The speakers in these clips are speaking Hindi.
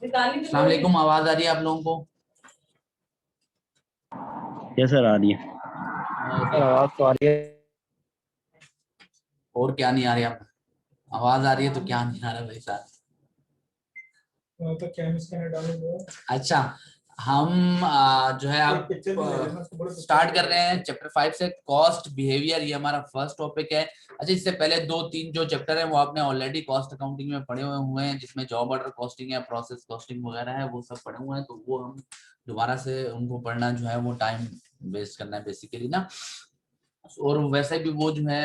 अस्सलाम वालेकुम, आवाज आ रही है आप लोगों को? यस सर, आ रही है। आवाज तो आ रही है। और क्या नहीं आ रही? आप आवाज आ रही है तो क्या नहीं आ रहा भाई साहब? तो क्या स्कैनर डालूंगा। अच्छा, हम जो है आप स्टार्ट कर रहे हैं चैप्टर 5 से, कॉस्ट बिहेवियर। ये हमारा फर्स्ट टॉपिक है। अच्छा, इससे पहले 2-3 जो चैप्टर है वो आपने ऑलरेडी कॉस्ट अकाउंटिंग में पढ़े हुए हैं, जिसमें जॉब ऑर्डर कॉस्टिंग है, प्रोसेस कॉस्टिंग वगैरह है, वो सब पढ़े हुए हैं। तो वो हम दोबारा से उनको पढ़ना जो है वो टाइम वेस्ट करना है बेसिकली ना। और वैसे भी वो जो है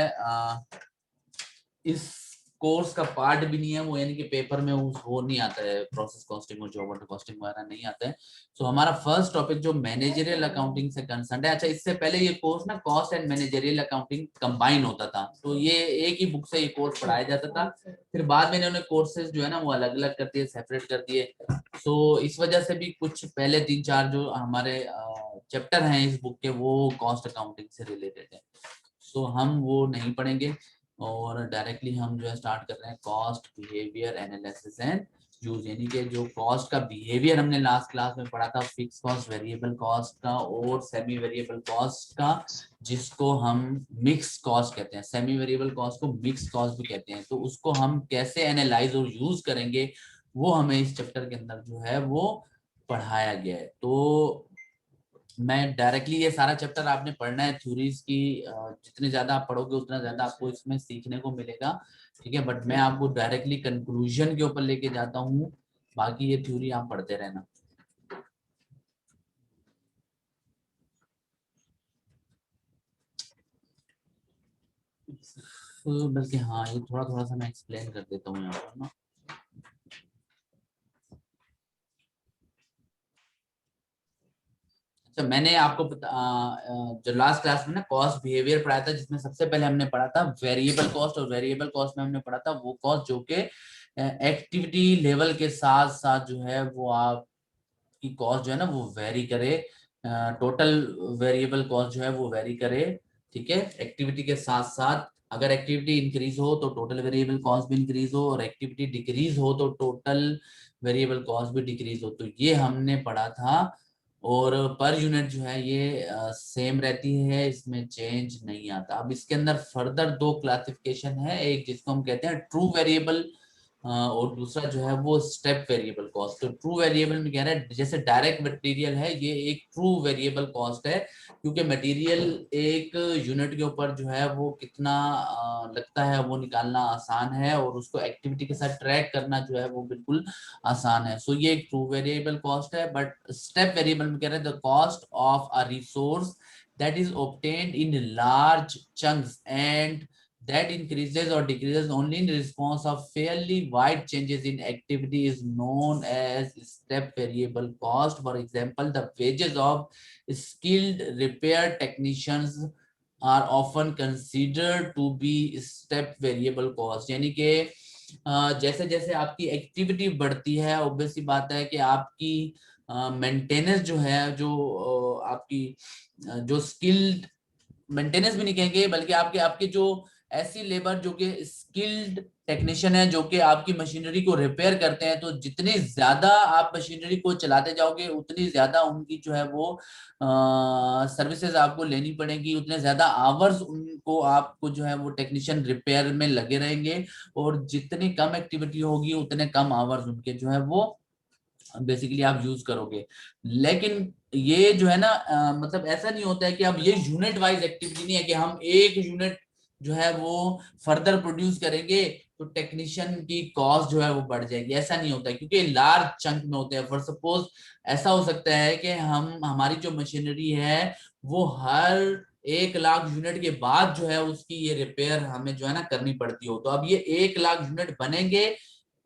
इस कोर्स का पार्ट भी नहीं है वो, यानी कि पेपर में वो नहीं आता है, प्रोसेस कॉस्टिंग और जॉब ऑर्डर कॉस्टिंग वगैरह नहीं आता है। सो हमारा फर्स्ट टॉपिक जो मैनेजरियल अकाउंटिंग से कंसर्न है। अच्छा, इससे पहले ये कोर्स ना cost and managerial accounting combine होता था, तो ये एक ही बुक से ये कोर्स पढ़ाया जाता था। फिर बाद में इन्होंने कोर्सेज जो है ना वो अलग अलग कर दिए, सेपरेट कर दिए। सो इस वजह से भी कुछ पहले 3-4 जो हमारे चैप्टर हैं इस बुक के वो कॉस्ट अकाउंटिंग से रिलेटेड है। सो हम वो नहीं पढ़ेंगे और डायरेक्टली हम जो है स्टार्ट कर रहे हैं cost behaviour analysis and use. यानी कि जो कॉस्ट का बिहेवियर हमने लास्ट क्लास में पढ़ा था, फिक्स कॉस्ट, वेरिएबल कॉस्ट का और सेमी वेरिएबल कॉस्ट का, जिसको हम मिक्स कॉस्ट कहते हैं। सेमी वेरिएबल कॉस्ट को मिक्स कॉस्ट भी कहते हैं। तो उसको हम कैसे एनालाइज और यूज करेंगे वो हमें इस चैप्टर के अंदर जो है वो पढ़ाया गया है। तो मैं डायरेक्टली ये सारा चैप्टर आपने पढ़ना है थ्योरीज की, जितने ज्यादा आप पढ़ोगे उतना ज्यादा आपको इसमें सीखने को मिलेगा, ठीक है। बट मैं आपको डायरेक्टली कंक्लूजन के ऊपर लेके जाता हूँ, बाकी ये थ्योरी आप पढ़ते रहना। तो बल्कि हाँ, ये थोड़ा थोड़ा सा मैं एक्सप्लेन कर देता हूँ यहाँ पर ना। तो मैंने आपको जो लास्ट क्लास में ना कॉस्ट बिहेवियर पढ़ाया था, जिसमें सबसे पहले हमने पढ़ा था वेरिएबल कॉस्ट, और वेरिएबल कॉस्ट में हमने पढ़ा था वो कॉस्ट जो कि एक्टिविटी लेवल के साथ साथ जो है वो आपकी कॉस्ट जो है ना वो वेरी करे, टोटल वेरिएबल कॉस्ट जो है वो वेरी करे, ठीक है। एक्टिविटी के साथ साथ अगर एक्टिविटी इंक्रीज हो तो टोटल वेरिएबल कॉस्ट भी इंक्रीज हो, और एक्टिविटी डिक्रीज हो तो टोटल वेरिएबल कॉस्ट भी डिक्रीज हो। तो ये हमने पढ़ा था। और पर यूनिट जो है ये सेम रहती है, इसमें चेंज नहीं आता। अब इसके अंदर फर्दर 2 क्लासिफिकेशन है, एक जिसको हम कहते हैं ट्रू वेरिएबल और दूसरा जो है वो स्टेप वेरिएबल कॉस्ट। तो ट्रू वेरिएबल में कह रहा है जैसे डायरेक्ट मटेरियल है, ये एक ट्रू वेरिएबल कॉस्ट है, क्योंकि मटेरियल एक यूनिट के ऊपर जो है वो कितना लगता है वो निकालना आसान है, और उसको एक्टिविटी के साथ ट्रैक करना जो है वो बिल्कुल आसान है। सो ये एक ट्रू वेरिएबल कॉस्ट है। बट स्टेप वेरिएबल में कह रहे हैं the cost of a resource that is obtained in large chunks and that increases or decreases only in response of fairly wide changes in activity is known as step variable cost. For example, the wages of skilled repair technicians are often considered to be step variable cost। यानी कि जैसे जैसे आपकी एक्टिविटी बढ़ती है, ऑब्वियस सी बात है कि आपकी मेंटेनेंस जो है, जो आपकी जो स्किल्ड मेंटेनेंस भी नहीं कहेंगे, बल्कि आपके आपके जो ऐसी लेबर जो कि स्किल्ड टेक्नीशियन है, जो कि आपकी मशीनरी को रिपेयर करते हैं, तो जितनी ज्यादा आप मशीनरी को चलाते जाओगे उतनी ज्यादा उनकी जो है वो सर्विसेज आपको लेनी पड़ेगी, उतने ज्यादा आवर्स उनको आपको जो है वो टेक्नीशियन रिपेयर में लगे रहेंगे, और जितनी कम एक्टिविटी होगी उतने कम आवर्स उनके जो है वो बेसिकली आप यूज करोगे। लेकिन ये जो है ना मतलब ऐसा नहीं होता है कि अब ये यूनिट वाइज एक्टिविटी नहीं है कि हम एक यूनिट जो है वो फर्दर प्रोड्यूस करेंगे तो टेक्नीशियन की कॉस्ट जो है वो बढ़ जाएगी, ऐसा नहीं होता है, क्योंकि लार्ज चंक में होते हैं। फॉर सपोज ऐसा हो सकता है कि हमारी जो मशीनरी है वो हर 1 लाख यूनिट के बाद जो है उसकी ये रिपेयर हमें जो है ना करनी पड़ती हो। तो अब ये 1 लाख यूनिट बनेंगे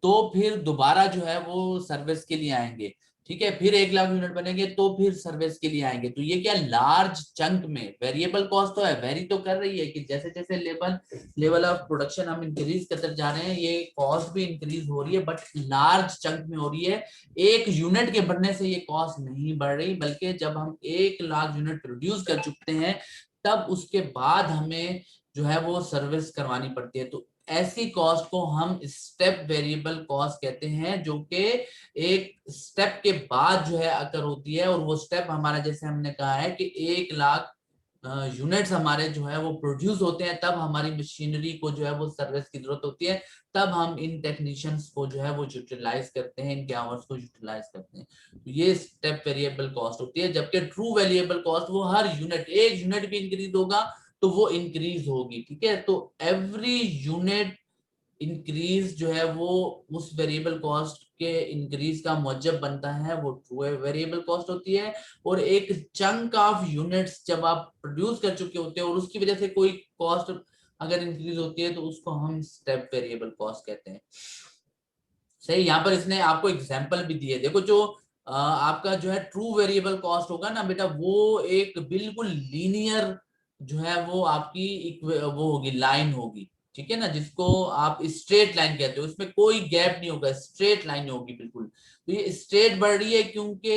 तो फिर दोबारा जो है वो सर्विस के लिए आएंगे, ठीक है। फिर 1 लाख यूनिट बनेंगे तो फिर सर्विस के लिए आएंगे। तो ये क्या लार्ज चंक में वेरिएबल कॉस्ट तो है, वेरी तो कर रही है कि जैसे जैसे लेवल ऑफ प्रोडक्शन हम इंक्रीज करते जा रहे हैं, ये कॉस्ट भी इंक्रीज हो रही है, बट लार्ज चंक में हो रही है। एक यूनिट के बढ़ने से ये कॉस्ट नहीं बढ़ रही, बल्कि जब हम 1 लाख यूनिट प्रोड्यूस कर चुकते हैं तब उसके बाद हमें जो है वो सर्विस करवानी पड़ती है। तो ऐसी कॉस्ट को हम स्टेप वेरिएबल कॉस्ट कहते हैं, जो कि एक स्टेप के बाद जो है अकर होती है। और वो स्टेप हमारा, जैसे हमने कहा है कि 1 लाख यूनिट्स हमारे जो है वो प्रोड्यूस होते हैं, तब हमारी मशीनरी को जो है वो सर्विस की जरूरत होती है, तब हम इन टेक्नीशियंस को जो है वो यूटिलाइज करते हैं, इनके आवर्स को यूटिलाइज करते हैं। तो ये स्टेप वेरिएबल कॉस्ट होती है। जबकि ट्रू वेरिएबल कॉस्ट वो हर यूनिट, 1 यूनिट भी इंक्रीज होगा तो वो इंक्रीज होगी, ठीक है। तो एवरी यूनिट इंक्रीज जो है वो उस वेरिएबल कॉस्ट के इंक्रीज का मौजब बनता है, वो ट्रू वेरिएबल कॉस्ट होती है। और एक चंक ऑफ यूनिट्स जब आप प्रोड्यूस कर चुके होते हैं और उसकी वजह से कोई कॉस्ट अगर इंक्रीज होती है तो उसको हम स्टेप वेरिएबल कॉस्ट कहते हैं। सही, यहाँ पर इसने आपको एग्जांपल भी दिए। देखो जो आपका जो है ट्रू वेरिएबल कॉस्ट होगा ना बेटा, वो एक बिल्कुल लीनियर जो है वो आपकी वो होगी, लाइन होगी, ठीक है ना, जिसको आप स्ट्रेट लाइन कहते हो। उसमें कोई गैप नहीं होगा, स्ट्रेट लाइन होगी बिल्कुल। तो ये स्ट्रेट बढ़ रही है क्योंकि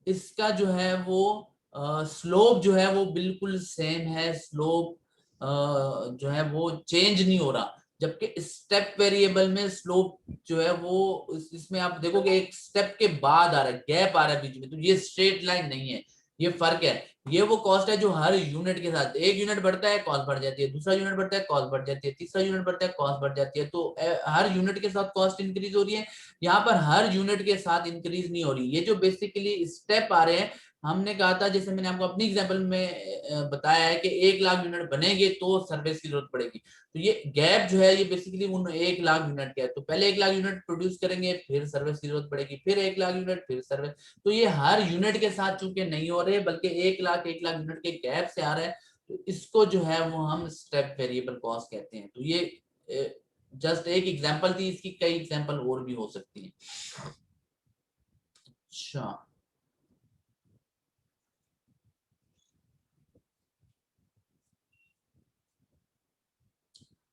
इसका जो है वो स्लोप जो है वो बिल्कुल सेम है, स्लोप जो है वो चेंज नहीं हो रहा। जबकि स्टेप वेरिएबल में स्लोप जो है वो इसमें आप देखोगे एक स्टेप के बाद आ रहा है, गैप आ रहा है बीच में, तो ये स्ट्रेट लाइन नहीं है, ये फर्क है। ये वो कॉस्ट है जो हर यूनिट के साथ, 1 यूनिट बढ़ता है कॉस्ट बढ़ जाती है, दूसरा यूनिट बढ़ता है कॉस्ट बढ़ जाती है, तीसरा यूनिट बढ़ता है कॉस्ट बढ़ जाती है। तो हर यूनिट के साथ कॉस्ट इंक्रीज हो रही है, यहाँ पर हर यूनिट के साथ इंक्रीज नहीं हो रही। ये जो बेसिकली स्टेप आ रहे हैं, हमने कहा था, जैसे मैंने आपको अपनी एग्जांपल में बताया है कि 1 लाख यूनिट बनेंगे तो सर्विस की जरूरत पड़ेगी। तो ये गैप जो है ये बेसिकली उन 1 लाख यूनिट का है। तो पहले 1 लाख यूनिट प्रोड्यूस करेंगे, फिर सर्विस की जरूरत पड़ेगी, फिर 1 लाख यूनिट, फिर सर्विस। तो ये हर यूनिट के साथ चूंकि नहीं हो रहे, बल्कि 1 लाख यूनिट के गैप से आ रहा है, तो इसको जो है वो हम स्टेप वेरिएबल कॉस्ट कहते हैं। तो ये जस्ट एक एग्जांपल थी, इसकी कई एग्जांपल और भी हो सकती है। अच्छा,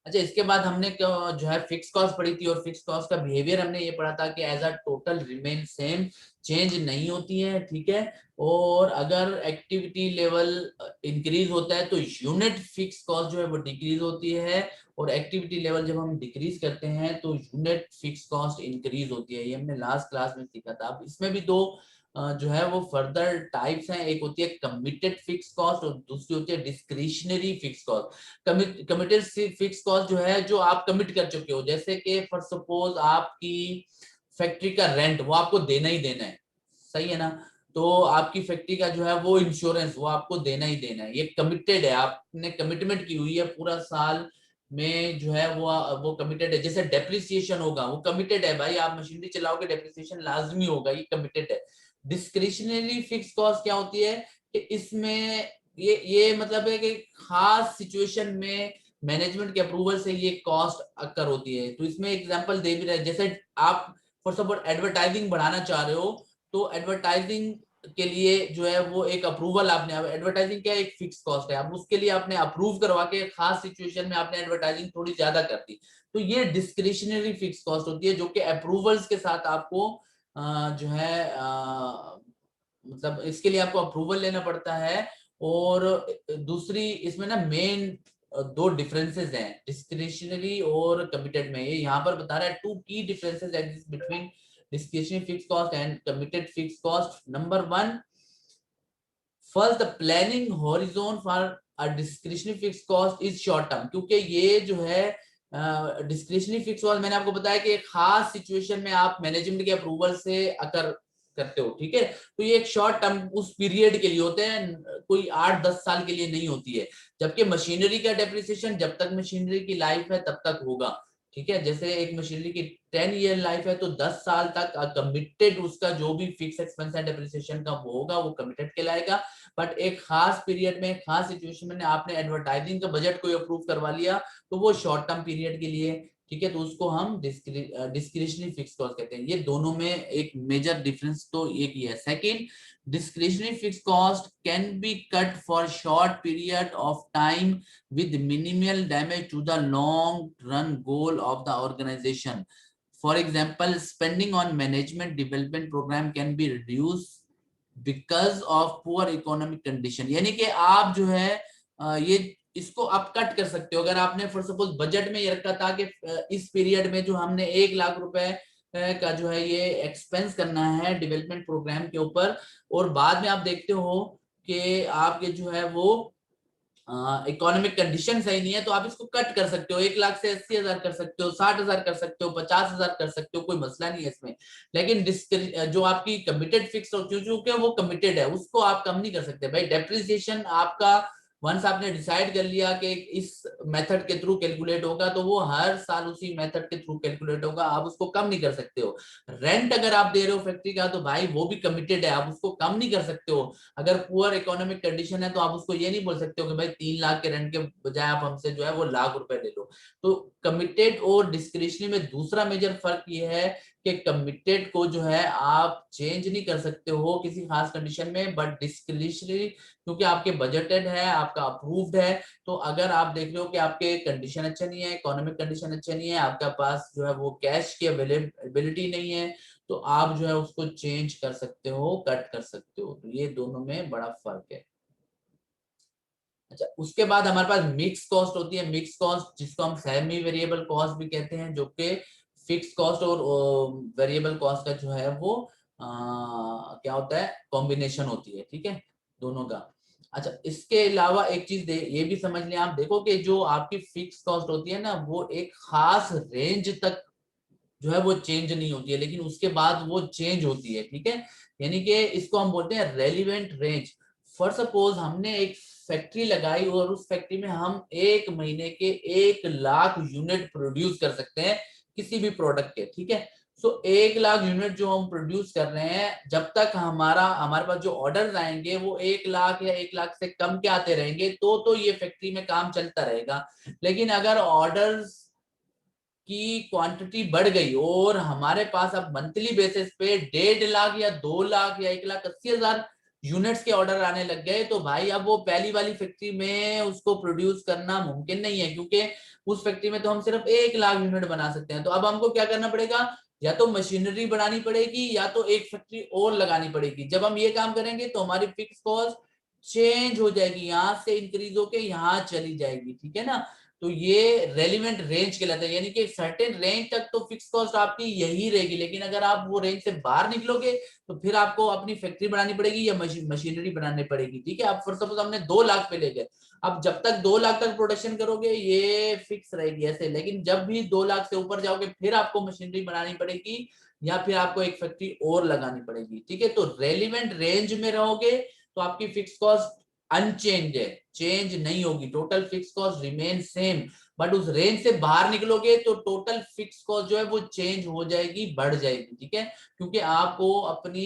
अच्छा, इसके बाद हमने जो है फिक्स कॉस्ट पढ़ी थी, और फिक्स कॉस्ट का बिहेवियर हमने ये पढ़ा था कि as a total remain same, change नहीं होती है, ठीक है। और अगर एक्टिविटी लेवल इंक्रीज होता है तो यूनिट फिक्स कॉस्ट जो है वो डिक्रीज होती है, और एक्टिविटी लेवल जब हम डिक्रीज करते हैं तो यूनिट फिक्स कॉस्ट इंक्रीज होती है। ये हमने लास्ट क्लास में सीखा था। अब इसमें भी दो जो है वो फर्दर टाइप्स हैं, एक होती है कमिटेड फिक्स कॉस्ट और दूसरी होती है discretionary fix cost. Committed fix cost जो है जो आप कमिट कर चुके हो, जैसे कि फॉर सपोज आपकी फैक्ट्री का रेंट वो आपको देना ही देना है, सही है ना। तो आपकी फैक्ट्री का जो है वो इंश्योरेंस वो आपको देना ही देना है, ये कमिटेड है, आपने कमिटमेंट की हुई है पूरा साल में जो है वो कमिटेड है। जैसे डेप्रिसिएशन होगा वो कमिटेड है, भाई आप मशीनरी चलाओगे डेप्रिसिएशन लाजमी होगा, ये कमिटेड है। डिस्क्रिशनरी फिक्स कॉस्ट क्या होती है कि इसमें ये मतलब है कि खास सिचुएशन में मैनेजमेंट के अप्रूवल से ये कॉस्ट अकर होती है। तो इसमें एग्जांपल दे भी रहे हैं, जैसे आप फॉर सपोज एडवर्टाइजिंग बढ़ाना चाह रहे हो, तो एडवर्टाइजिंग के लिए जो है वो एक अप्रूवल आपने, एडवर्टाइजिंग क्या एक फिक्स कॉस्ट है, अब उसके लिए आपने अप्रूव करवा के खास सिचुएशन में आपने एडवर्टाइजिंग थोड़ी ज्यादा कर दी, तो ये डिस्क्रिशनरी फिक्स कॉस्ट होती है, जो कि अप्रूवल्स के साथ आपको जो है मतलब इसके लिए आपको अप्रूवल लेना पड़ता है। और दूसरी इसमें ना मेन दो डिफरेंसेस हैं डिस्क्रिशनरी और कमिटेड में। ये यहाँ पर बता रहा है 2 की differences exist between discretionary fixed cost and committed fixed cost. Number 1, first the planning horizon for a discretionary fixed cost is short term, क्योंकि ये जो है डिस्क्रिशनरी फिक्स कॉस्ट मैंने आपको बताया कि एक खास सिचुएशन में आप मैनेजमेंट के अप्रूवल से अकर करते हो, ठीक है। तो ये एक शॉर्ट टर्म उस पीरियड के लिए होते हैं, कोई 8-10 साल के लिए नहीं होती है। जबकि मशीनरी का डेप्रिसिएशन जब तक मशीनरी की लाइफ है तब तक होगा, ठीक है। जैसे एक मशीनरी की 10 ईयर लाइफ है तो 10 साल तक कमिटेड उसका जो भी फिक्स एक्सपेंस है डेप्रिसिएशन का वो होगा, वो कमिटेड कहलाएगा। बट एक खास पीरियड में खास सिचुएशन में आपने एडवर्टाइजिंग का बजट कोई अप्रूव करवा लिया तो वो शॉर्ट टर्म पीरियड के लिए, ठीक है, तो उसको हम डिस्क्रिशनरी फिक्स कॉस्ट कहते हैं। ये दोनों में एक मेजर डिफरेंस तो एक ही है। Second, discretionary fixed cost can be cut for short period of time with minimal damage to the long run goal of the organization. For example, spending on management development program can be reduced because of poor economic condition। यानी कि आप जो है ये इसको आप कट कर सकते हो। अगर आपने फॉर सपोज बजट में ये रखा था कि इस पीरियड में जो हमने 1 लाख रुपए का जो है ये एक्सपेंस करना है डेवलपमेंट प्रोग्राम के ऊपर, और बाद में आप देखते हो कि आपके जो है वो इकोनॉमिक कंडीशन सही नहीं है, तो आप इसको कट कर सकते हो। 1 लाख से 80,000 कर सकते हो, 60,000 कर सकते हो, 50,000 कर सकते हो, कोई मसला नहीं है इसमें। लेकिन जो आपकी कमिटेड फिक्स हो, क्योंकि वो कमिटेड है, उसको आप कम नहीं कर सकते भाई। डेप्रिसिएशन आपका वंस आपने डिसाइड कर लिया कि इस मेथड के थ्रू कैलकुलेट होगा, तो वो हर साल उसी मेथड के थ्रू कैलकुलेट होगा, आप उसको कम नहीं कर सकते हो। रेंट अगर आप दे रहे हो फैक्ट्री का, तो भाई वो भी कमिटेड है, आप उसको कम नहीं कर सकते हो। अगर पुअर इकोनॉमिक कंडीशन है तो आप उसको ये नहीं बोल सकते हो कि भाई 3 लाख के रेंट के बजाय आप हमसे जो है वो लाख रुपए ले लो। तो कमिटेड और डिस्क्रिशनरी में दूसरा मेजर फर्क ये है कि कमिटेड को जो है आप चेंज नहीं कर सकते हो किसी खास कंडीशन में, बट डिस्क्रिशनरी क्योंकि आपके बजटेड है, आपका अप्रूव्ड है, तो अगर आप देख रहे हो कि आपके कंडीशन अच्छा नहीं है, इकोनॉमिक कंडीशन अच्छा नहीं है, आपका पास जो है वो कैश की अवेलेबिलिटी नहीं है, तो आप जो है उसको चेंज कर सकते हो, कट कर सकते हो। तो ये दोनों में बड़ा फर्क है। अच्छा, उसके बाद हमारे पास मिक्स कॉस्ट होती है। मिक्स कॉस्ट जिसको हम सेमी वेरिएबल कॉस्ट भी कहते हैं, जो कि फिक्स कॉस्ट और वेरिएबल कॉस्ट का जो है वो क्या होता है, कॉम्बिनेशन होती है, ठीक है, दोनों का। अच्छा, इसके अलावा एक चीज ये भी समझ लें आप, देखो कि जो आपकी फिक्स कॉस्ट होती है ना, वो एक खास रेंज तक जो है वो चेंज नहीं होती है, लेकिन उसके बाद वो चेंज होती है, ठीक है। यानी कि इसको हम बोलते हैं रेलिवेंट रेंज। फॉर सपोज हमने एक फैक्ट्री लगाई और उस फैक्ट्री में हम 1 महीने के 1 लाख यूनिट प्रोड्यूस कर सकते हैं किसी भी प्रोडक्ट के, ठीक है। सो 1 लाख यूनिट जो हम प्रोड्यूस कर रहे हैं, जब तक हमारे पास जो ऑर्डर आएंगे वो 1 लाख या 1 लाख से कम के आते रहेंगे, तो ये फैक्ट्री में काम चलता रहेगा। लेकिन अगर ऑर्डर्स की क्वांटिटी बढ़ गई और हमारे पास अब मंथली बेसिस पे 1.5 लाख या 2 लाख या 1,80,000 यूनिट्स के ऑर्डर आने लग गए, तो भाई अब वो पहली वाली फैक्ट्री में उसको प्रोड्यूस करना मुमकिन नहीं है, क्योंकि उस फैक्ट्री में तो हम सिर्फ 1 लाख यूनिट बना सकते हैं। तो अब हमको क्या करना पड़ेगा, या तो मशीनरी बढ़ानी पड़ेगी या तो एक फैक्ट्री और लगानी पड़ेगी। जब हम ये काम करेंगे तो हमारी फिक्स कॉस्ट चेंज हो जाएगी, यहाँ से इंक्रीज होके यहाँ चली जाएगी, ठीक है ना। तो ये रेलिवेंट रेंज कहलाता है, यानी कि सर्टेन रेंज तक तो फिक्स कॉस्ट आपकी यही रहेगी, लेकिन अगर आप वो रेंज से बाहर निकलोगे तो फिर आपको अपनी फैक्ट्री बनानी पड़ेगी या मशीनरी बनानी पड़ेगी, ठीक है। आप फॉर सपोज हमने 2 लाख पे ले गए, अब जब तक 2 लाख तक प्रोडक्शन करोगे ये फिक्स रहेगी ऐसे, लेकिन जब भी 2 लाख से ऊपर जाओगे फिर आपको मशीनरी बनानी पड़ेगी या फिर आपको एक फैक्ट्री और लगानी पड़ेगी, ठीक है। तो रेलिवेंट रेंज में रहोगे तो आपकी फिक्स कॉस्ट अनचेंज है, चेंज नहीं होगी, total fix cost remain same. But उस रेंज से बाहर निकलोगे तो टोटल फिक्स कॉस्ट जो है वो चेंज हो जाएगी, बढ़ जाएगी, ठीक है। क्योंकि आपको अपनी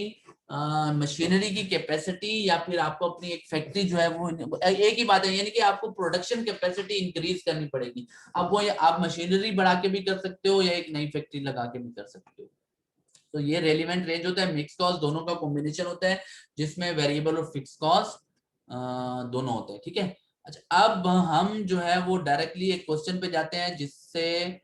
मशीनरी की कैपेसिटी या फिर आपको अपनी एक फैक्ट्री जो है वो एक ही बात है, यानी कि आपको प्रोडक्शन कैपेसिटी इंक्रीज करनी पड़ेगी। अब वो आप मशीनरी बढ़ा के भी कर सकते हो या एक नई फैक्ट्री लगा के भी कर सकते हो। तो ये रेलिवेंट रेंज होता है, मिक्स कॉस्ट दोनों का कॉम्बिनेशन होता है, जिसमें वेरिएबल और फिक्स कॉस्ट दोनों होते हैं, ठीक है। अच्छा, अब हम जो है वो डायरेक्टली एक क्वेश्चन पे जाते हैं, जिससे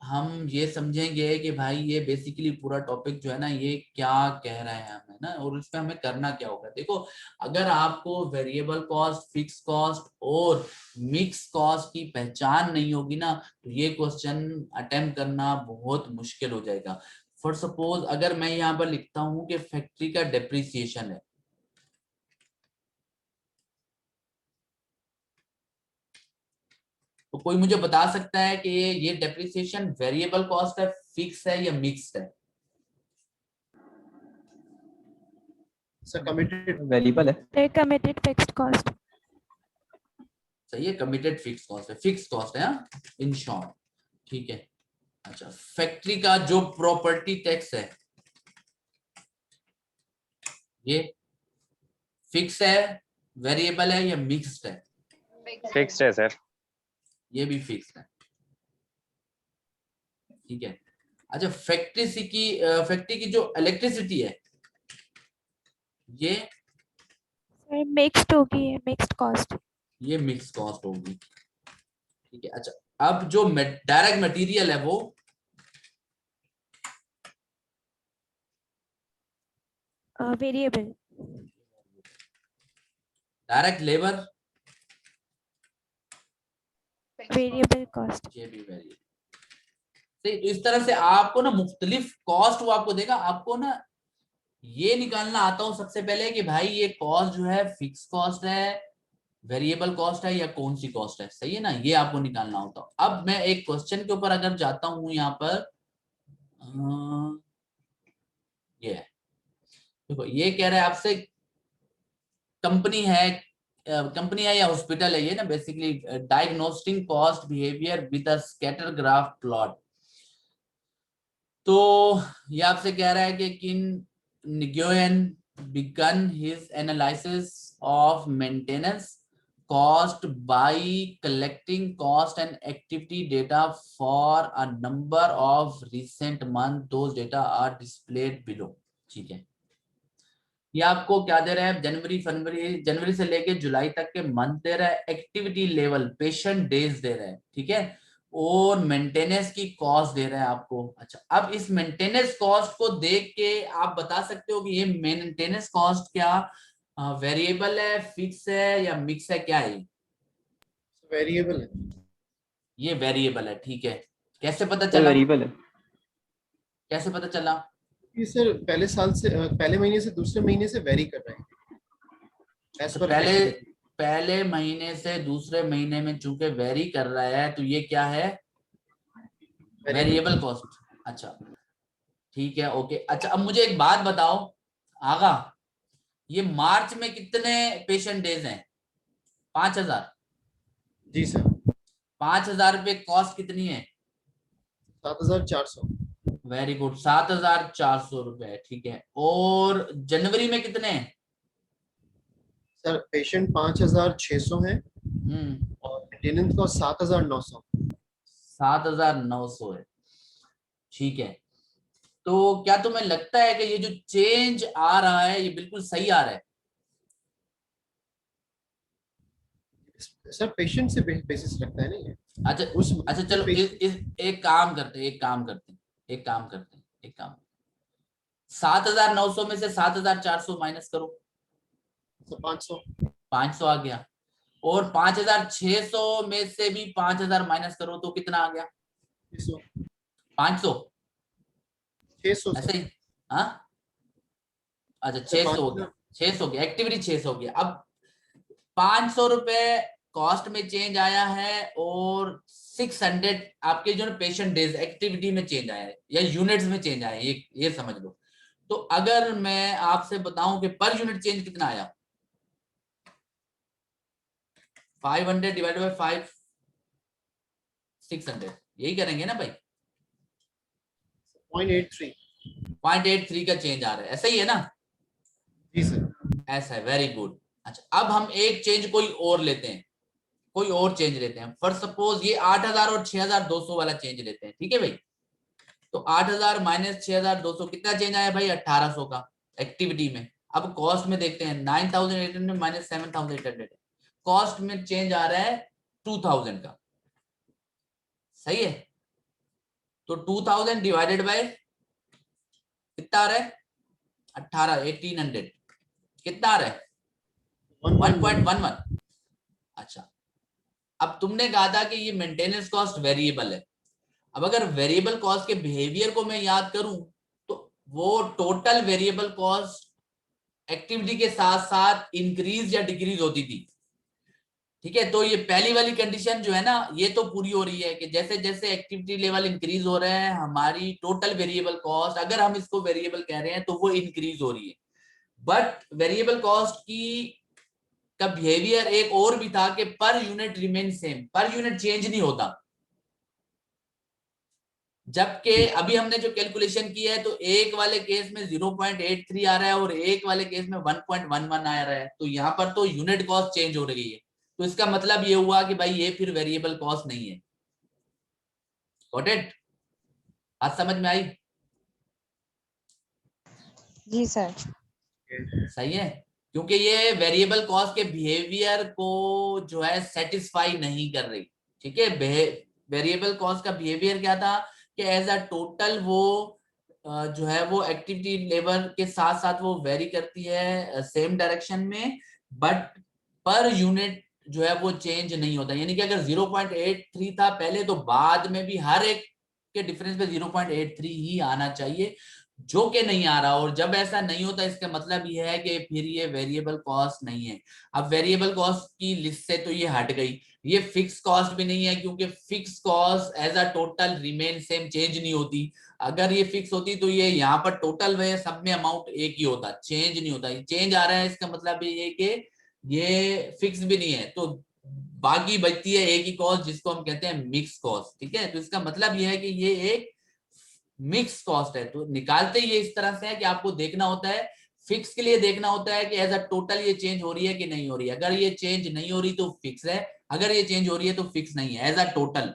हम ये समझेंगे कि भाई ये बेसिकली पूरा टॉपिक जो है ना ये क्या कह रहा है हमें ना, और इस पे हमें करना क्या होगा। देखो, अगर आपको वेरिएबल कॉस्ट, फिक्स कॉस्ट और मिक्स कॉस्ट की पहचान नहीं होगी ना, तो ये क्वेश्चन अटेम्प्ट करना बहुत मुश्किल हो जाएगा। फॉर सपोज अगर मैं यहाँ पर लिखता हूँ कि फैक्ट्री का डेप्रिसिएशन है, तो कोई मुझे बता सकता है कि ये डेप्रिसिएशन वेरिएबल कॉस्ट है, फिक्स है या मिक्स्ड है? सर कमिटेड वेरिएबल है, कमिटेड फिक्स्ड कॉस्ट। सही है, कमिटेड फिक्स कॉस्ट है, फिक्स कॉस्ट है इन शॉर्ट, ठीक है। अच्छा, फैक्ट्री का जो प्रॉपर्टी टैक्स है ये फिक्स है, वेरिएबल है या मिक्स्ड है? फिक्स्ड है सर। ये भी फिक्स है, ठीक है। अच्छा, फैक्ट्री की जो इलेक्ट्रिसिटी है ये मिक्स्ड होगी, मिक्स्ड कॉस्ट। ये मिक्स कॉस्ट होगी, ठीक है। अच्छा, अब जो डायरेक्ट मटेरियल है वो variable. Direct labour Variable cost. ये भी वेरिएबल। तो इस तरह से आपको ना मुख्तलिफ कॉस्ट वो आपको देगा, आपको ना ये निकालना आता हो सबसे पहले कि भाई ये कॉस्ट जो है फिक्स कॉस्ट है, वेरिएबल कॉस्ट है या कौन सी कॉस्ट है, सही है ना, ये आपको निकालना होता है। अब मैं एक क्वेश्चन के ऊपर अगर जाता हूं यहाँ पर, ये है, देखो ये कह रहा है आपसे कंपनी है, कंपनी है या हॉस्पिटल है ये ना, basically diagnostic cost behaviour with a scatter graph plot. तो ये आपसे कह रहा है कि किन निगोयन begun his analysis of maintenance cost by collecting cost and activity data for a number of recent months. Those data are displayed below. ठीक है, ये आपको क्या दे रहा है, जनवरी से लेके जुलाई तक के मंथ दे रहा है, एक्टिविटी लेवल पेशेंट डेज दे रहा है, ठीक है, और मेंटेनेंस की कॉस्ट दे रहा है आपको। अच्छा, अब इस मेंटेनेंस कॉस्ट को देख के आप बता सकते हो कि ये मेंटेनेंस कॉस्ट क्या वेरिएबल है, फिक्स है या मिक्स है, क्या है? वेरिएबल है। ये वेरिएबल है, ठीक है। कैसे पता चला? वेरिएबल है। कैसे पता चला? ये सर पहले साल से पहले महीने से दूसरे महीने से वेरी कर रहे हैं। तो पहले महीने से दूसरे महीने में चूंकि वेरी कर रहा है तो ये क्या है, वेरिएबल कॉस्ट। अच्छा ठीक है, ओके। अच्छा अब मुझे एक बात बताओ आगा, ये मार्च में कितने पेशेंट डेज हैं? 5000। जी सर। 5000 रुपये कॉस्ट कितनी है? 7400। वेरी गुड, 7400 रुपए, ठीक है। और जनवरी में कितने हैं? सर पेशेंट 5600 है और मेंटेनेंस कॉस्ट 7900। 7900 है, ठीक है। तो क्या तुम्हें लगता है कि ये जो चेंज आ रहा है ये बिल्कुल सही आ रहा है? सर पेशेंट से बेसिस रखता है ना ये। अच्छा चलो एक काम करते हैं 7900 में से 7400 माइनस करो, 500 आ गया। और 5600 में से भी 5000 माइनस करो तो कितना आ गया? 500। 600 ऐसे ही, हाँ अच्छा 600 हो गया, 600 हो गया, एक्टिविटी 600 हो गया। अब 500 रुपए कॉस्ट में चेंज आया है और 600 आपके जो पेशेंट डेज एक्टिविटी में चेंज आया है या यूनिट्स में चेंज आया है, ये समझ लो। तो अगर मैं आपसे बताऊं कि पर यूनिट चेंज कितना आया, 500 डिवाइडेड बाय 5, 600, यही करेंगे ना भाई? 0.83 का चेंज आ रहा है, ऐसा ही है ना? जी सर। ऐसा है, वेरी गुड। अच्छा अब हम एक चेंज कोई और लेते हैं, फॉर सपोज ये 8000 और 6200 वाला चेंज लेते हैं, ठीक है भाई? तो 8000 माइनस 6200 कितना चेंज आया भाई? 1800 का एक्टिविटी में। अब कॉस्ट में देखते हैं, 9800 माइनस 7800, कॉस्ट में चेंज आ रहा है 2000 का, सही है? तो 2000 डिवाइडेड बाय कितना आ रहा है? 1800 कितना आ रहा है? 1.11। अच्छा अब तुमने कहा था कि ये मेंटेनेंस कॉस्ट वेरिएबल है। अब अगर वेरिएबल कॉस्ट के बिहेवियर को मैं याद करूं तो वो टोटल वेरिएबल कॉस्ट एक्टिविटी के साथ साथ इंक्रीज या डिक्रीज होती थी, ठीक है? तो ये पहली वाली कंडीशन जो है ना ये तो पूरी हो रही है कि जैसे जैसे एक्टिविटी लेवल इंक्रीज हो रहा है हमारी टोटल वेरिएबल कॉस्ट, अगर हम इसको वेरिएबल कह रहे हैं तो वो इंक्रीज हो रही है। बट वेरिएबल कॉस्ट की का बिहेवियर एक और भी था कि per unit remain same, per unit change नहीं होता। जबकि अभी हमने जो कैलकुलेशन की है तो एक वाले केस में 0.83 आ रहा है और एक वाले केस में 1.11 आ रहा है, तो यहाँ पर तो यूनिट कॉस्ट चेंज हो रही है। तो इसका मतलब ये हुआ कि भाई ये फिर वेरिएबल कॉस्ट नहीं है। Got it? आज समझ में आई? जी सर। सही है, क्योंकि ये वेरिएबल कॉस्ट के बिहेवियर को जो है सेटिस्फाई नहीं कर रही, ठीक है? वेरिएबल कॉस्ट का बिहेवियर क्या था कि एज अ टोटल वो जो है वो एक्टिविटी लेवल के साथ साथ वो वेरी करती है सेम डायरेक्शन में, बट पर यूनिट जो है वो चेंज नहीं होता, यानी कि अगर 0.83 था पहले तो बाद में भी हर एक के डिफरेंस पे 0.83 ही आना चाहिए, जो कि नहीं आ रहा। और जब ऐसा नहीं होता इसका मतलब ये है कि फिर ये वेरिएबल कॉस्ट नहीं है। अब वेरिएबल कॉस्ट की लिस्ट से तो ये हट गई, ये फिक्स कॉस्ट भी नहीं है, क्योंकि fix cost as a total remain same, change नहीं होती। अगर ये फिक्स होती तो ये यहाँ पर टोटल में सब में अमाउंट एक ही होता, चेंज नहीं होता। चेंज आ रहा है इसका मतलब ये कि ये फिक्स भी नहीं है, तो बाकी बचती है एक ही कॉस्ट जिसको हम कहते हैं मिक्स कॉस्ट। ठीक है, तो इसका मतलब ये है कि ये एक मिक्स कॉस्ट है। तो निकालते ये इस तरह से है कि आपको देखना होता है, फिक्स के लिए देखना होता है कि एज अ टोटल ये चेंज हो रही है कि नहीं हो रही है। अगर ये चेंज नहीं हो रही तो फिक्स है, अगर ये चेंज हो रही है तो फिक्स नहीं है, एज अ टोटल।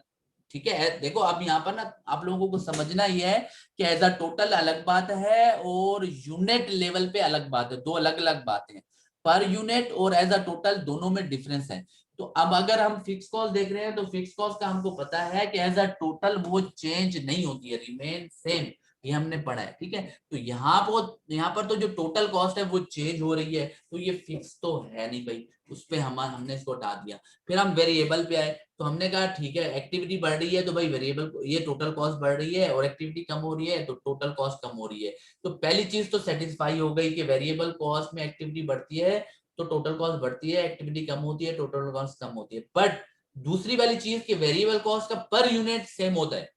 ठीक है, देखो अब यहाँ पर ना आप लोगों को समझना ये है कि एज अ टोटल अलग बात है और यूनिट लेवल पे अलग बात है, दो अलग अलग बातें हैं। पर यूनिट और एज अ टोटल दोनों में डिफरेंस है। तो अब अगर हम फिक्स कॉस्ट देख रहे हैं तो फिक्स कॉस्ट का हमको पता है कि एज अ टोटल वो चेंज नहीं होती है, रिमेन सेम, ये हमने पढ़ा है। ठीक है, तो यहाँ पर तो जो टोटल कॉस्ट है वो चेंज हो रही है, तो ये फिक्स तो है नहीं भाई, उस पे हमने इसको हटा दिया। फिर हम वेरिएबल पे आए, तो हमने कहा ठीक है एक्टिविटी बढ़ रही है तो भाई वेरिएबल ये टोटल कॉस्ट बढ़ रही है, और एक्टिविटी कम हो रही है तो टोटल कॉस्ट कम हो रही है। तो पहली चीज तो सेटिस्फाई हो गई कि वेरिएबल कॉस्ट में एक्टिविटी बढ़ती है तो टोटल कॉस्ट बढ़ती है, एक्टिविटी कम होती है टोटल कॉस्ट कम होती है। बट दूसरी वाली चीज कि वेरिएबल कॉस्ट का पर यूनिट सेम होता है,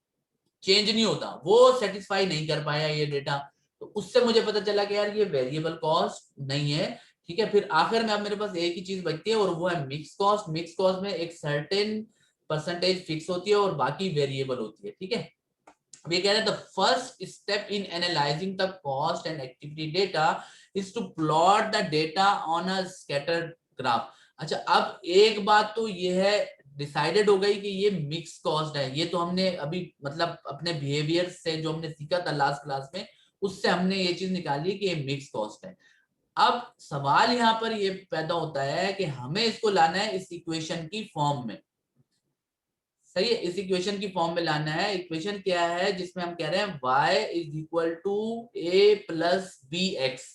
चेंज नहीं होता, वो सेटिस्फाई नहीं कर पाया ये डेटा। तो उससे मुझे पता चला कि यार ये वेरिएबल कॉस्ट नहीं है। ठीक है, फिर आखिर में अब मेरे पास एक ही चीज बचती है और वो है मिक्स कॉस्ट। मिक्स कॉस्ट में एक सर्टेन परसेंटेज फिक्स होती है और बाकी वेरिएबल होती है। ठीक है, अब ये कह रहे हैं the first step in analysing the cost and activity data is to plot the data on a scattered graph. अच्छा, अब एक बात तो ये है डिसाइडेड हो गई कि ये मिक्स कॉस्ट है। ये तो हमने अभी मतलब अपने बिहेवियर से जो हमने सीखा था लास्ट क्लास में, उससे हमने ये चीज निकाली कि ये मिक्स कॉस्ट है। अब सवाल यहाँ पर ये पैदा होता है कि हमें इसको लाना है इस इक्वेशन की फॉर्म में। सही है, इस इक्वेशन की फॉर्म में लाना है। इक्वेशन क्या है जिसमें हम कह रहे हैं y is equal to a plus b x.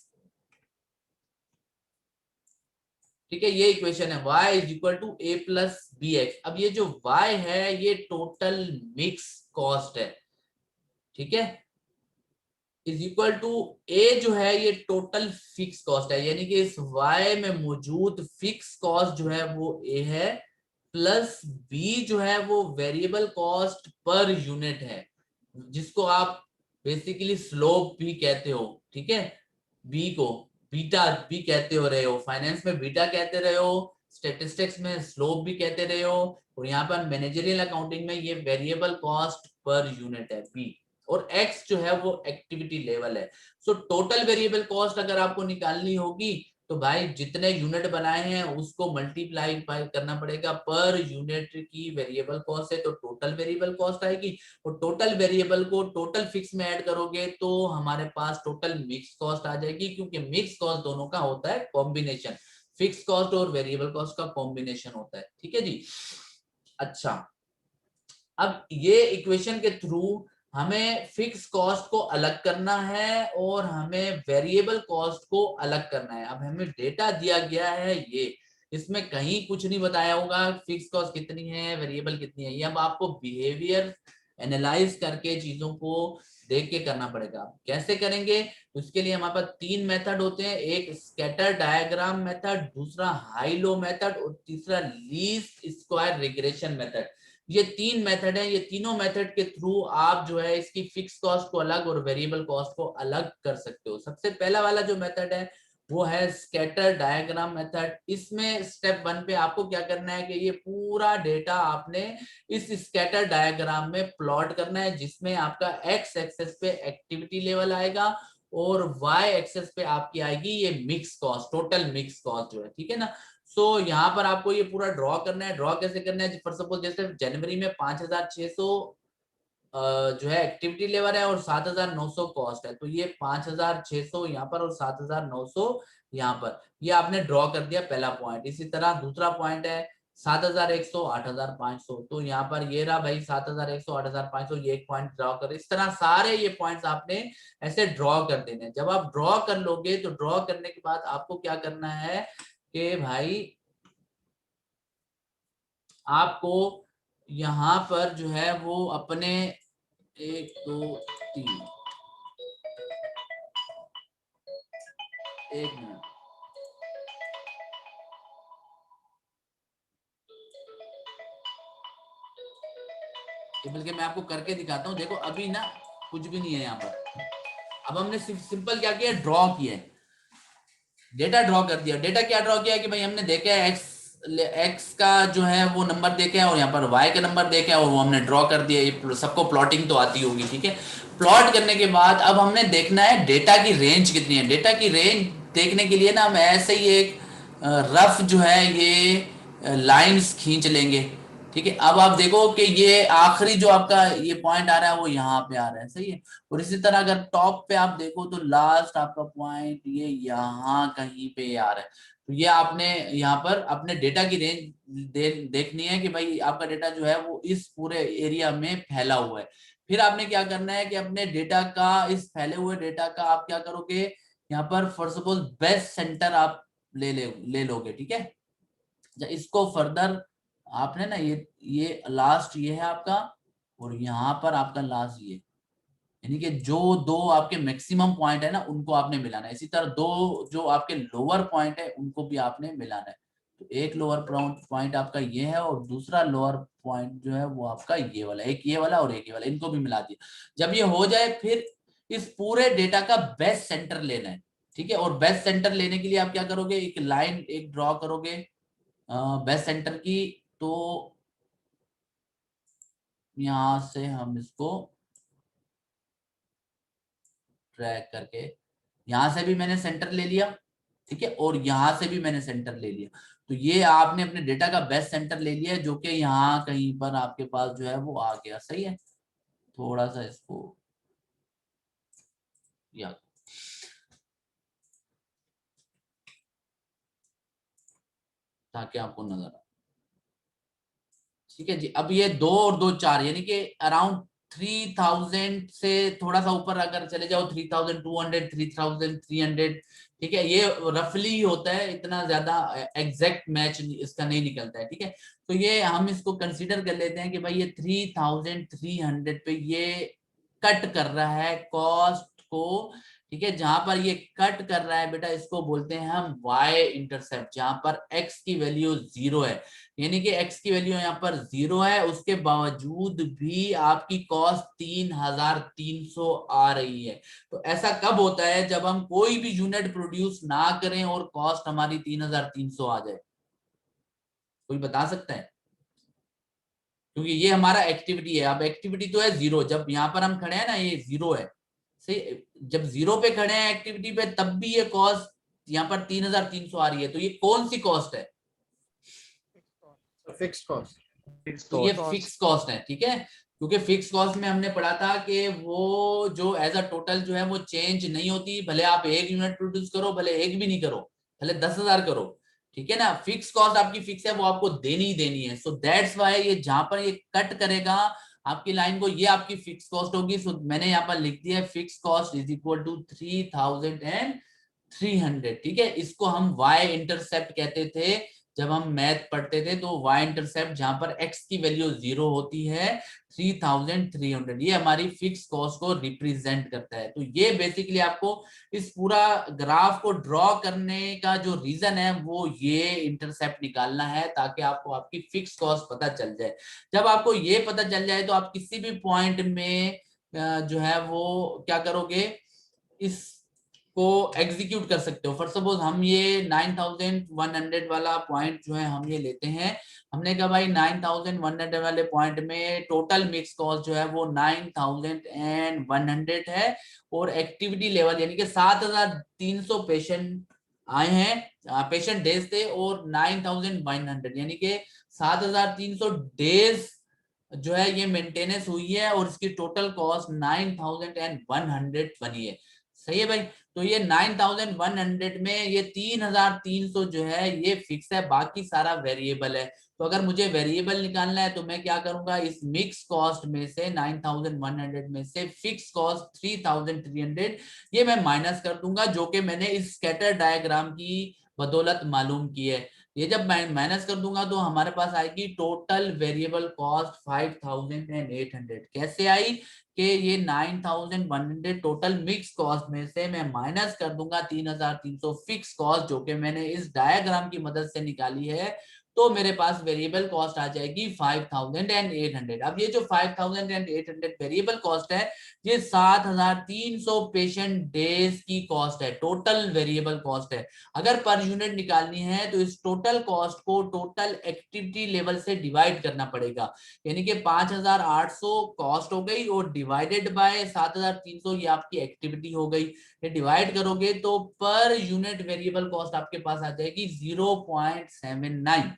ठीक है, ये इक्वेशन है y is equal to a plus b x. अब ये जो y है ये टोटल मिक्स कॉस्ट है। ठीक है, इज इक्वल टू a जो है ये टोटल फिक्स कॉस्ट है, यानी कि इस y में मौजूद फिक्स कॉस्ट जो है वो a है, प्लस b जो है वो वेरिएबल कॉस्ट पर यूनिट है, जिसको आप बेसिकली स्लोप भी कहते हो। ठीक है, बी को बीटा भी कहते हो रहे हो, फाइनेंस में बीटा कहते रहे हो, स्टेटिस्टिक्स में स्लोप भी कहते रहे हो, और यहाँ पर मैनेजरियल अकाउंटिंग में ये वेरिएबल कॉस्ट पर यूनिट है बी, और एक्स जो है वो एक्टिविटी लेवल है। सो टोटल वेरिएबल कॉस्ट अगर आपको निकालनी होगी तो भाई जितने यूनिट बनाए हैं उसको मल्टीप्लाई करना पड़ेगा पर यूनिट की वेरिएबल कॉस्ट है, तो टोटल वेरिएबल कॉस्ट आएगी। और टोटल वेरिएबल को टोटल फिक्स में ऐड करोगे तो हमारे पास टोटल मिक्स कॉस्ट आ जाएगी, क्योंकि मिक्स कॉस्ट दोनों का होता है कॉम्बिनेशन, फिक्स कॉस्ट और वेरिएबल कॉस्ट का कॉम्बिनेशन होता है। ठीक है जी, अच्छा अब ये इक्वेशन के थ्रू हमें फिक्स कॉस्ट को अलग करना है और हमें वेरिएबल कॉस्ट को अलग करना है। अब हमें डेटा दिया गया है, ये इसमें कहीं कुछ नहीं बताया होगा फिक्स कॉस्ट कितनी है वेरिएबल कितनी है, ये अब आपको बिहेवियर एनालाइज करके चीजों को देख के करना पड़ेगा। कैसे करेंगे, उसके लिए हमारे पास तीन मेथड होते हैं, एक स्कैटर डायग्राम मेथड, दूसरा हाई लो मेथड और तीसरा लीस्ट स्क्वायर रिग्रेशन मेथड। ये तीन मेथड है, ये तीनों मेथड के थ्रू आप जो है इसकी फिक्स कॉस्ट को अलग और वेरिएबल कॉस्ट को अलग कर सकते हो। सबसे पहला वाला जो मेथड है वो है स्कैटर डायग्राम मेथड। इसमें स्टेप 1 पे आपको क्या करना है कि ये पूरा डेटा आपने इस स्कैटर डायग्राम में प्लॉट करना है, जिसमें आपका एक्स एक्सेस पे एक्टिविटी लेवल आएगा और वाई एक्सेस पे आपकी आएगी ये mix cost, total mix cost जो है। ठीक है ना, सो यहाँ पर आपको ये पूरा ड्रॉ करना है। ड्रॉ कैसे करना है, फॉर सपोज जैसे जनवरी में 5600 जो है एक्टिविटी लेवल है और 7900 कॉस्ट है, तो ये 5600 यहाँ पर और 7900 यहाँ पर, ये आपने ड्रॉ कर दिया पहला पॉइंट। इसी तरह दूसरा पॉइंट है 7100 8500, तो यहाँ पर ये रहा भाई 7100 8500, ये एक पॉइंट ड्रॉ कर। इस तरह सारे ये पॉइंट्स आपने ऐसे ड्रॉ कर देने। जब आप ड्रॉ कर लोगे तो ड्रॉ करने के बाद आपको क्या करना है कि भाई आपको यहाँ पर जो है वो अपने 1 2 3 1 मिनट, बल्कि मैं आपको करके दिखाता हूँ। देखो अभी ना कुछ भी नहीं है यहाँ पर। अब हमने सिंपल क्या किया, ड्रॉ किया है, डेटा ड्रॉ कर दिया। डेटा क्या ड्रॉ किया कि भाई हमने देखा है एक्स का जो है वो नंबर देखे है और यहाँ पर वाई के नंबर देखे हैं और वो हमने ड्रॉ कर दिया। ये सबको प्लॉटिंग तो आती होगी, ठीक है। प्लॉट करने के बाद अब हमने देखना है डेटा की रेंज कितनी है। डेटा की रेंज देखने के लिए ना हम ऐसे ही एक रफ जो है ये लाइंस खींच लेंगे, ठीक है। अब आप देखो कि ये आखिरी जो आपका ये पॉइंट आ रहा है वो यहाँ पे आ रहा है, सही है। और इसी तरह अगर टॉप पे आप देखो तो लास्ट आपका पॉइंट ये यहाँ कहीं पे आ रहा है। तो ये आपने यहाँ पर अपने डेटा की रेंज देखनी है कि भाई आपका डेटा जो है वो इस पूरे एरिया में फैला हुआ है। फिर आपने क्या करना है कि अपने डेटा का, इस फैले हुए डेटा का आप क्या करोगे, यहाँ पर फॉर सपोज बेस्ट सेंटर आप ले लोगे, ठीक है। इसको फर्दर आपने ना ये लास्ट ये है आपका और यहाँ पर आपका लास्ट ये, यानी कि जो दो आपके मैक्सिमम पॉइंट है ना उनको आपने मिलाना है। इसी तरह दो जो आपके लोअर पॉइंट है उनको भी आपने मिलाना है। तो एक लोअर पॉइंट आपका ये है और दूसरा लोअर पॉइंट जो है वो आपका ये वाला, एक ये वाला और एक ये वाला, इनको भी मिला दिया। जब ये हो जाए फिर इस पूरे डेटा का बेस्ट सेंटर लेना है, ठीक है। और बेस्ट सेंटर लेने के लिए आप क्या करोगे, एक लाइन एक ड्रॉ करोगे बेस्ट सेंटर की। तो यहां से हम इसको ट्रैक करके यहां से भी मैंने सेंटर ले लिया, ठीक है, और यहां से भी मैंने सेंटर ले लिया। तो ये आपने अपने डेटा का बेस्ट सेंटर ले लिया जो कि यहाँ कहीं पर आपके पास जो है वो आ गया, सही है। थोड़ा सा इसको या ताकि आपको नजर आए, ठीक है जी। अब ये 2 और 2 4 यानी कि अराउंड 3000 से थोड़ा सा ऊपर अगर चले जाओ 3200 3300, ठीक है। ये रफली होता है, इतना ज्यादा एग्जैक्ट मैच इसका नहीं निकलता है, ठीक है। तो ये हम इसको कंसीडर कर लेते हैं कि भाई ये 3300 पे ये कट कर रहा है कॉस्ट को, ठीक है। जहां पर ये कट कर रहा है बेटा इसको बोलते हैं हम वाई इंटरसेप्ट, जहां पर एक्स की वैल्यू 0 है, यानी कि x की वैल्यू यहाँ पर 0 है, उसके बावजूद भी आपकी कॉस्ट 3300 आ रही है। तो ऐसा कब होता है, जब हम कोई भी यूनिट प्रोड्यूस ना करें और कॉस्ट हमारी 3300 आ जाए। कोई बता सकता है? क्योंकि ये हमारा एक्टिविटी है। अब एक्टिविटी तो है 0, जब यहाँ पर हम खड़े हैं ना ये 0 है, सही। जब 0 पे खड़े हैं एक्टिविटी पे तब भी ये कॉस्ट यहाँ पर 3300 आ रही है। तो ये कौन सी कॉस्ट है? Fixed cost. तो ये फिक्स कॉस्ट है, ठीक है। क्योंकि फिक्स कॉस्ट में हमने पढ़ा था कि वो जो एज अ टोटल जो है वो चेंज नहीं होती, भले आप 1 यूनिट प्रोड्यूस करो, भले 1 भी नहीं करो, भले 10,000 करो, ठीक है ना। फिक्स कॉस्ट आपकी फिक्स है, वो आपको देनी ही देनी है। सो दैट्स वाई ये जहां पर ये कट करेगा आपकी लाइन को, ये आपकी फिक्स कॉस्ट होगी। सो मैंने यहाँ पर लिख दिया fix cost is equal to 3300, ठीक है। इसको हम वाई इंटरसेप्ट कहते थे जब हम मैथ पढ़ते थे। तो y इंटरसेप्ट जहां पर x की वैल्यू 0 होती है 3300, ये हमारी फिक्स कॉस्ट को रिप्रेजेंट करता है। तो ये बेसिकली आपको इस पूरा ग्राफ को ड्रॉ करने का जो रीजन है वो ये इंटरसेप्ट निकालना है, ताकि आपको आपकी फिक्स कॉस्ट पता चल जाए। जब आपको ये पता चल जाए तो आप किसी भी पॉइंट में जो है वो क्या करोगे, इस को एग्जीक्यूट कर सकते हो। फॉर सपोज हम ये 9100 वाला पॉइंट जो है हम ये लेते हैं। हमने कहा भाई 9100 वाले पॉइंट में टोटल मिक्स कॉस्ट जो है वो 9100 है और एक्टिविटी लेवल यानी कि 7300 पेशेंट आए हैं, पेशेंट डेज थे, और 9100 यानी कि 7300 डेज जो है ये मेंटेनेंस हुई है और इसकी टोटल कॉस्ट 9100 बनी है, सही है भाई। तो ये 9100 में ये 3300 जो है ये फिक्स है, बाकी सारा वेरिएबल है। तो अगर मुझे वेरिएबल निकालना है तो मैं क्या करूंगा, इस मिक्स कॉस्ट में से 9100 में से फिक्स कॉस्ट 3300 ये मैं माइनस कर दूंगा, जो कि मैंने इस स्कैटर डायग्राम की बदौलत मालूम की है। ये जब मैं माइनस कर दूंगा तो हमारे पास आएगी टोटल वेरिएबल कॉस्ट 5,800। कैसे आई कि ये 9,100 टोटल मिक्स कॉस्ट में से मैं माइनस कर दूंगा 3,300 फिक्स कॉस्ट जो कि मैंने इस डायग्राम की मदद से निकाली है, तो मेरे पास वेरिएबल कॉस्ट आ जाएगी 5,800। अब ये जो 5,800 वेरिएबल कॉस्ट है, ये 7,300 पेशेंट डेज की कॉस्ट है, टोटल वेरिएबल कॉस्ट है। अगर पर यूनिट निकालनी है तो इस टोटल कॉस्ट को टोटल एक्टिविटी लेवल से डिवाइड करना पड़ेगा, यानी कि 5,800 कॉस्ट हो गई और डिवाइडेड बाय 7,300 ये आपकी एक्टिविटी हो गई। ये डिवाइड करोगे तो पर यूनिट वेरिएबल कॉस्ट आपके पास आ जाएगी 0.79।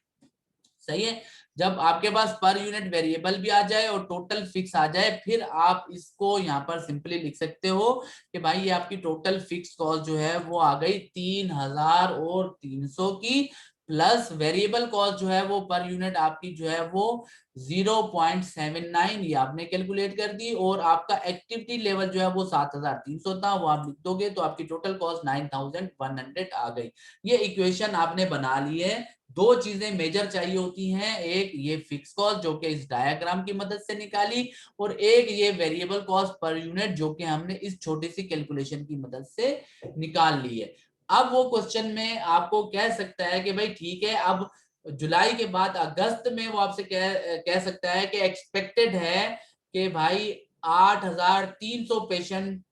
सही है। जब आपके पास पर यूनिट वेरिएबल भी आ जाए और टोटल फिक्स आ जाए, फिर आप इसको यहाँ पर सिंपली लिख सकते हो कि भाई ये आपकी टोटल फिक्स कॉस्ट जो है वो आ गई 3,300 की, प्लस वेरिएबल कॉस्ट जो है वो पर यूनिट आपकी जो है वो 0.79 ये आपने कैलकुलेट कर दी, और आपका एक्टिविटी लेवल जो है वो 7,300 था, वो आप लिख दोगे तो आपकी टोटल कॉस्ट 9,100 आ गई। ये इक्वेशन आपने बना ली है। दो चीजें मेजर चाहिए होती हैं, एक ये फिक्स कॉस्ट जो कि इस डायग्राम की मदद से निकाली, और एक ये वेरिएबल कॉस्ट पर यूनिट जो कि हमने इस छोटी सी कैलकुलेशन की मदद से निकाल ली है। अब वो क्वेश्चन में आपको कह सकता है कि भाई ठीक है, अब जुलाई के बाद अगस्त में वो आपसे कह सकता है कि एक्सपेक्टेड है कि भाई 8,300 पेशेंट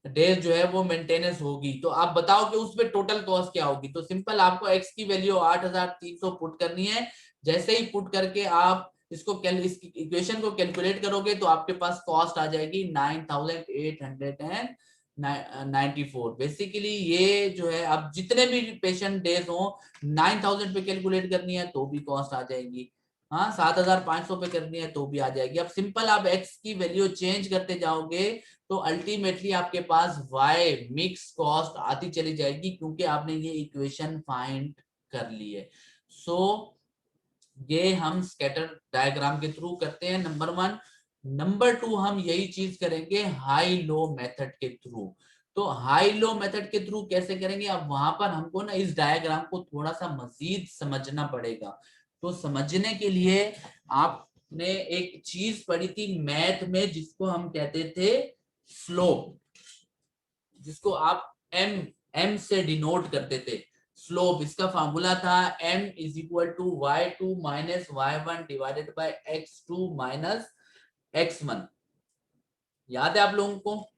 डेज जो है वो मेंटेनेंस होगी, तो आप बताओ कि उसमें टोटल कॉस्ट क्या होगी। तो सिंपल आपको एक्स की वैल्यू 8,300 पुट करनी है। जैसे ही पुट करके आप इसको इस इक्वेशन को कैलकुलेट करोगे तो आपके पास कॉस्ट आ जाएगी 9,894। बेसिकली ये जो है, अब जितने भी पेशेंट डेज हो 9,000 पे कैलकुलेट करनी है तो भी कॉस्ट आ जाएगी, हाँ 7,500 पे करनी है तो भी आ जाएगी। अब सिंपल आप एक्स की वैल्यू चेंज करते जाओगे तो अल्टीमेटली आपके पास y मिक्स कॉस्ट आती चली जाएगी, क्योंकि आपने ये इक्वेशन फाइंड कर ली है। सो ये हम स्कैटर डायग्राम के थ्रू करते हैं, नंबर 1। नंबर 2 हम यही चीज करेंगे हाई लो मेथड के थ्रू। तो हाई लो मेथड के थ्रू कैसे करेंगे, अब वहां पर हमको ना इस डायग्राम को थोड़ा सा मजीद समझना पड़ेगा। तो समझने के लिए आपने एक चीज पढ़ी थी मैथ में जिसको हम कहते थे स्लोप, जिसको आप एम से डिनोट करते थे। स्लोप इसका फार्मूला था m is equal to y2 minus y1 divided by x2 minus x1। याद है आप लोगों को?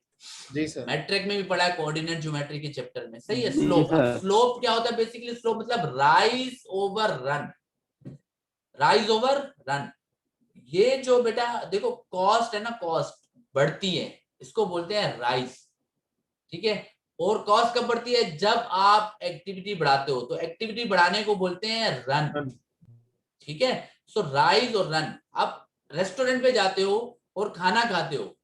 जी सर। मैट्रिक में भी पढ़ा है, कोऑर्डिनेट ज्योमेट्री के चैप्टर में। सही है। जी स्लोप, अब सर। स्लोप क्या होता है? बेसिकली स्लोप मतलब rise over run, rise over run. ये जो बेटा देखो कॉस्ट है ना, कॉस्ट बढ़ती है, इसको बोलते हैं राइज, ठीक है। और कॉस्ट कब बढ़ती है? जब आप एक्टिविटी बढ़ाते हो, तो एक्टिविटी बढ़ाने को बोलते हैं रन, ठीक है। सो राइज और रन। आप रेस्टोरेंट पे जाते हो और खाना खाते हो,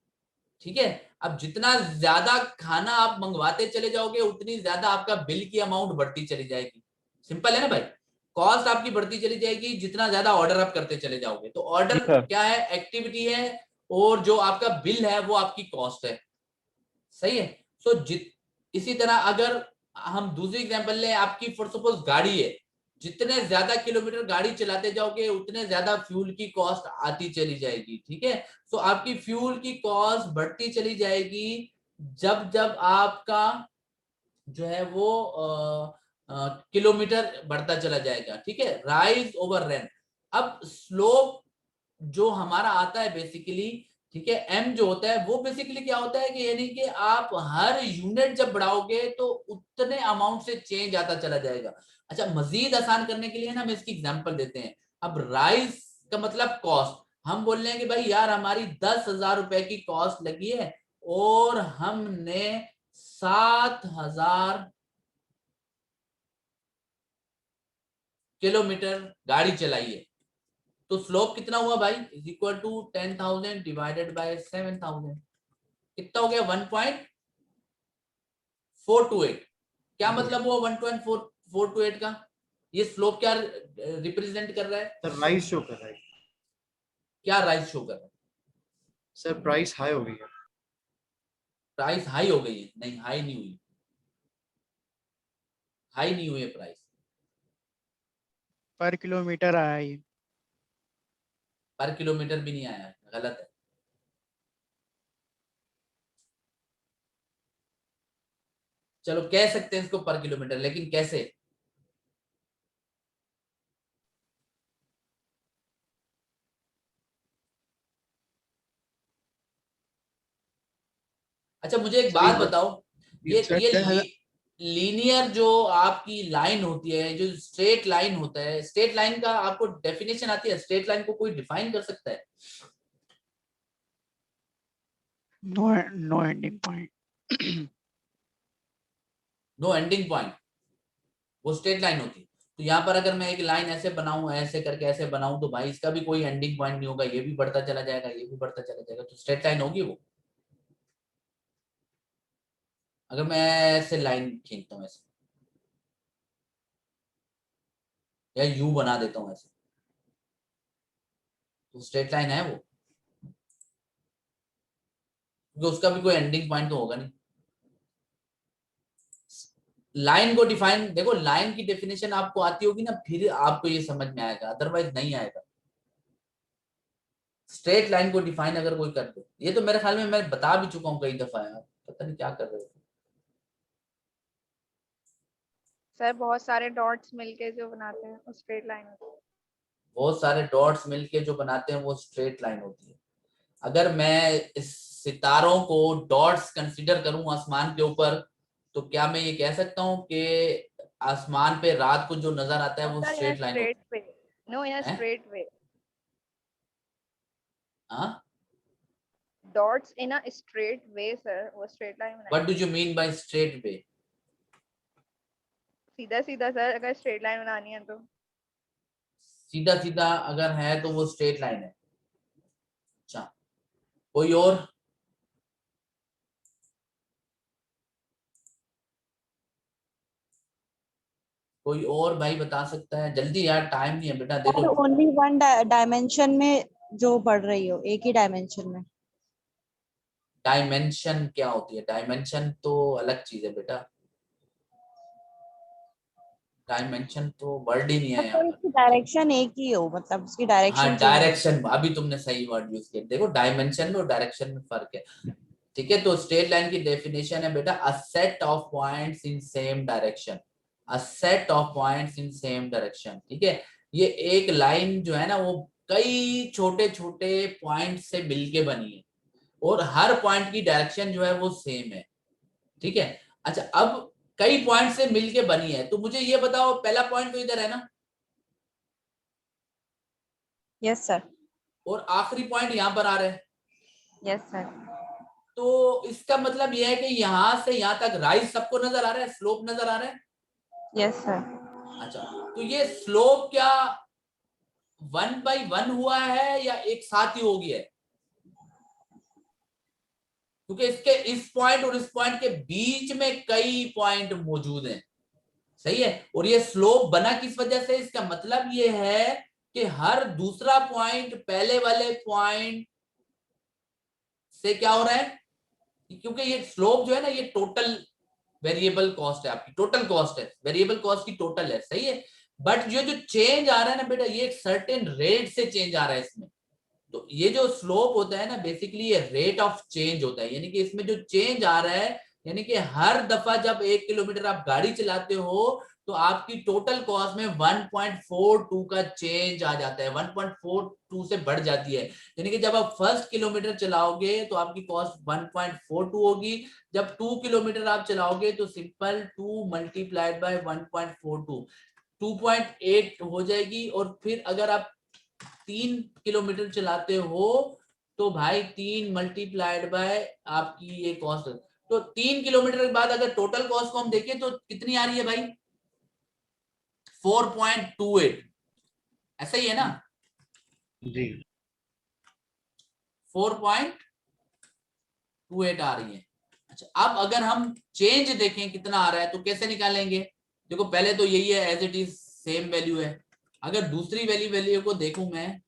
ठीक है। अब जितना ज्यादा खाना आप मंगवाते चले जाओगे उतनी ज्यादा आपका बिल की अमाउंट बढ़ती चली जाएगी। सिंपल है ना भाई, कॉस्ट आपकी बढ़ती चली जाएगी जितना ज्यादा ऑर्डर आप करते चले जाओगे। तो ऑर्डर जी सर। क्या है? एक्टिविटी है, और जो आपका बिल है वो आपकी कॉस्ट है। सही है। सो इसी तरह अगर हम दूसरी एग्जांपल लें, आपकी फॉर सपोज गाड़ी है, जितने ज्यादा किलोमीटर गाड़ी चलाते जाओगे उतने ज्यादा फ्यूल की कॉस्ट आती चली जाएगी, ठीक है। सो आपकी फ्यूल की कॉस्ट बढ़ती चली जाएगी जब जब आपका जो है वो किलोमीटर बढ़ता चला जाएगा, ठीक है। Rise over rent. अब स्लोप जो हमारा आता है बेसिकली, ठीक है, एम जो होता है वो बेसिकली क्या होता है कि यानी कि आप हर यूनिट जब बढ़ाओगे तो उतने अमाउंट से चेंज आता चला जाएगा। अच्छा, मजीद आसान करने के लिए ना हम इसकी एग्जांपल देते हैं। अब राइज का मतलब कॉस्ट, हम बोल रहे हैं कि भाई यार हमारी 10,000 रुपए की कॉस्ट लगी है और हमने 7,000 किलोमीटर गाड़ी चलाई है, तो स्लोप कितना हुआ भाई? Is equal to 10,000 divided by 7,000। कितना हो गया? 1.428। क्या मतलब हुआ 1.428 का? ये स्लोप क्या रिप्रेजेंट कर रहा है? सर राइस शो कर रहा है। क्या राइज शो कर रहा है? सर प्राइस हाई हो गई है। प्राइस हाई हो गई है? नहीं, हाई नहीं हुई, हाई नहीं हुई है प्राइस। पर किलोमीटर आया ये। पर किलोमीटर भी नहीं आया, गलत है। चलो कह सकते हैं इसको पर किलोमीटर, लेकिन कैसे? अच्छा मुझे एक बात बताओ, ये लीनियर जो आपकी लाइन होती है, जो स्ट्रेट लाइन होता है, स्ट्रेट लाइन का आपको डेफिनेशन आती है? स्ट्रेट लाइन को कोई डिफाइन कर सकता है? No ending point. No ending point, वो स्ट्रेट लाइन होती है। तो यहाँ पर अगर मैं एक लाइन ऐसे बनाऊं, ऐसे करके ऐसे बनाऊं, तो भाई इसका भी कोई एंडिंग पॉइंट नहीं होगा, ये भी बढ़ता चला जाएगा, ये भी बढ़ता चला जाएगा, तो स्ट्रेट लाइन होगी वो। अगर मैं ऐसे लाइन खींचता हूँ ऐसे, या यू बना देता हूँ ऐसे, तो स्ट्रेट लाइन है वो, क्योंकि उसका भी कोई एंडिंग पॉइंट तो होगा नहीं। लाइन को डिफाइन देखो, लाइन की डेफिनेशन आपको आती होगी ना, फिर आपको ये समझ में आएगा, अदरवाइज नहीं आएगा। स्ट्रेट लाइन को डिफाइन अगर कोई कर दे, ये तो मेरे ख्याल में मैं बता भी चुका हूँ कई दफा, यार पता नहीं क्या कर रहे हो। सर बहुत सारे डॉट्स मिलके जो बनाते हैं वो स्ट्रेट लाइन होती है। बहुत सारे डॉट्स मिलके जो बनाते हैं वो स्ट्रेट लाइन होती है। अगर मैं इस सितारों को डॉट्स कंसीडर करूं आसमान के ऊपर, तो क्या मैं ये कह सकता हूँ कि आसमान पे रात को जो नजर आता है वो स्ट्रेट लाइन होती है? No, in a straight way. हाँ, dots in a straight way sir, वो स्ट्रेट लाइन बनाएंगे। What do you mean by straight way? सीधा सीधा सर, अगर स्ट्रेट लाइन बनानी है तो। सीधा सीधा अगर है तो वो स्ट्रेट लाइन है। अच्छा, कोई और? कोई और भाई बता सकता है? जल्दी यार, टाइम नहीं है बेटा, देखो। ओनली वन डायमेंशन में जो पढ़ रही हो, एक ही डायमेंशन में। डायमेंशन क्या होती है? डायमेंशन तो अलग चीज है बेटा, डायमेंशन तो वर्ड ही नहीं है यहाँ पर। डायरेक्शन एक ही हो, मतलब उसकी हाँ, डायरेक्शन डायरेक्शन, अभी तुमने सही वर्ड यूज किया। देखो डायमेंशन में और डायरेक्शन में फर्क है। ठीक है, तो स्ट्रेट लाइन की डेफिनेशन है बेटा, a set of points in same direction. A set of points in same direction. ठीक है, ये एक लाइन जो है ना, वो कई छोटे छोटे पॉइंट से मिलके बनी है, और हर पॉइंट की डायरेक्शन जो है वो सेम है। ठीक है, अच्छा अब कई पॉइंट से मिलके बनी है, तो मुझे ये बताओ, पहला पॉइंट तो इधर है ना, यस सर। और आखिरी पॉइंट यहाँ पर आ रहा है। Yes sir. तो इसका मतलब यह है कि यहाँ से यहाँ तक राइज सबको नजर आ रहा है, स्लोप नजर आ रहा है। Yes sir. अच्छा, तो ये स्लोप क्या 1/1 हुआ है या एक साथ ही हो गया है? क्योंकि इसके इस पॉइंट और इस पॉइंट के बीच में कई पॉइंट मौजूद हैं। सही है, और ये स्लोप बना किस वजह से? इसका मतलब ये है कि हर दूसरा पॉइंट पहले वाले पॉइंट से क्या हो रहा है, क्योंकि ये स्लोप जो है ना, ये टोटल वेरिएबल कॉस्ट है, आपकी टोटल कॉस्ट है, वेरिएबल कॉस्ट की टोटल है। सही है, बट ये जो चेंज आ रहा है ना बेटा, ये एक सर्टेन रेट से चेंज आ रहा है इसमें। तो ये जो स्लोप होता है ना, बेसिकली ये रेट ऑफ चेंज होता है, यानी कि इसमें जो चेंज आ रहा है, यानी कि हर दफा जब 1 किलोमीटर आप गाड़ी चलाते हो, तो आपकी टोटल कॉस्ट में 1.42 का चेंज आ जाता है, 1.42 से बढ़ जाती है। यानी कि जब आप 1 किलोमीटर चलाओगे तो आपकी कॉस्ट 1.42 होगी, जब 2 किलोमीटर आप चलाओगे तो सिंपल 2 मल्टीप्लाइड बाय 1.42 2.8 हो जाएगी। और फिर अगर आप 3 किलोमीटर चलाते हो तो भाई 3 मल्टीप्लाइड बाय आपकी ये कॉस्ट। तो 3 किलोमीटर के बाद अगर टोटल कॉस्ट को हम देखें तो कितनी आ रही है भाई? 4.28, ऐसा ही है ना जी। 4.28 आ रही है। अच्छा, अब अगर हम चेंज देखें कितना आ रहा है, तो कैसे निकालेंगे? देखो पहले तो यही है, as it is same value है। अगर दूसरी वैल्यू को देखूं मैं,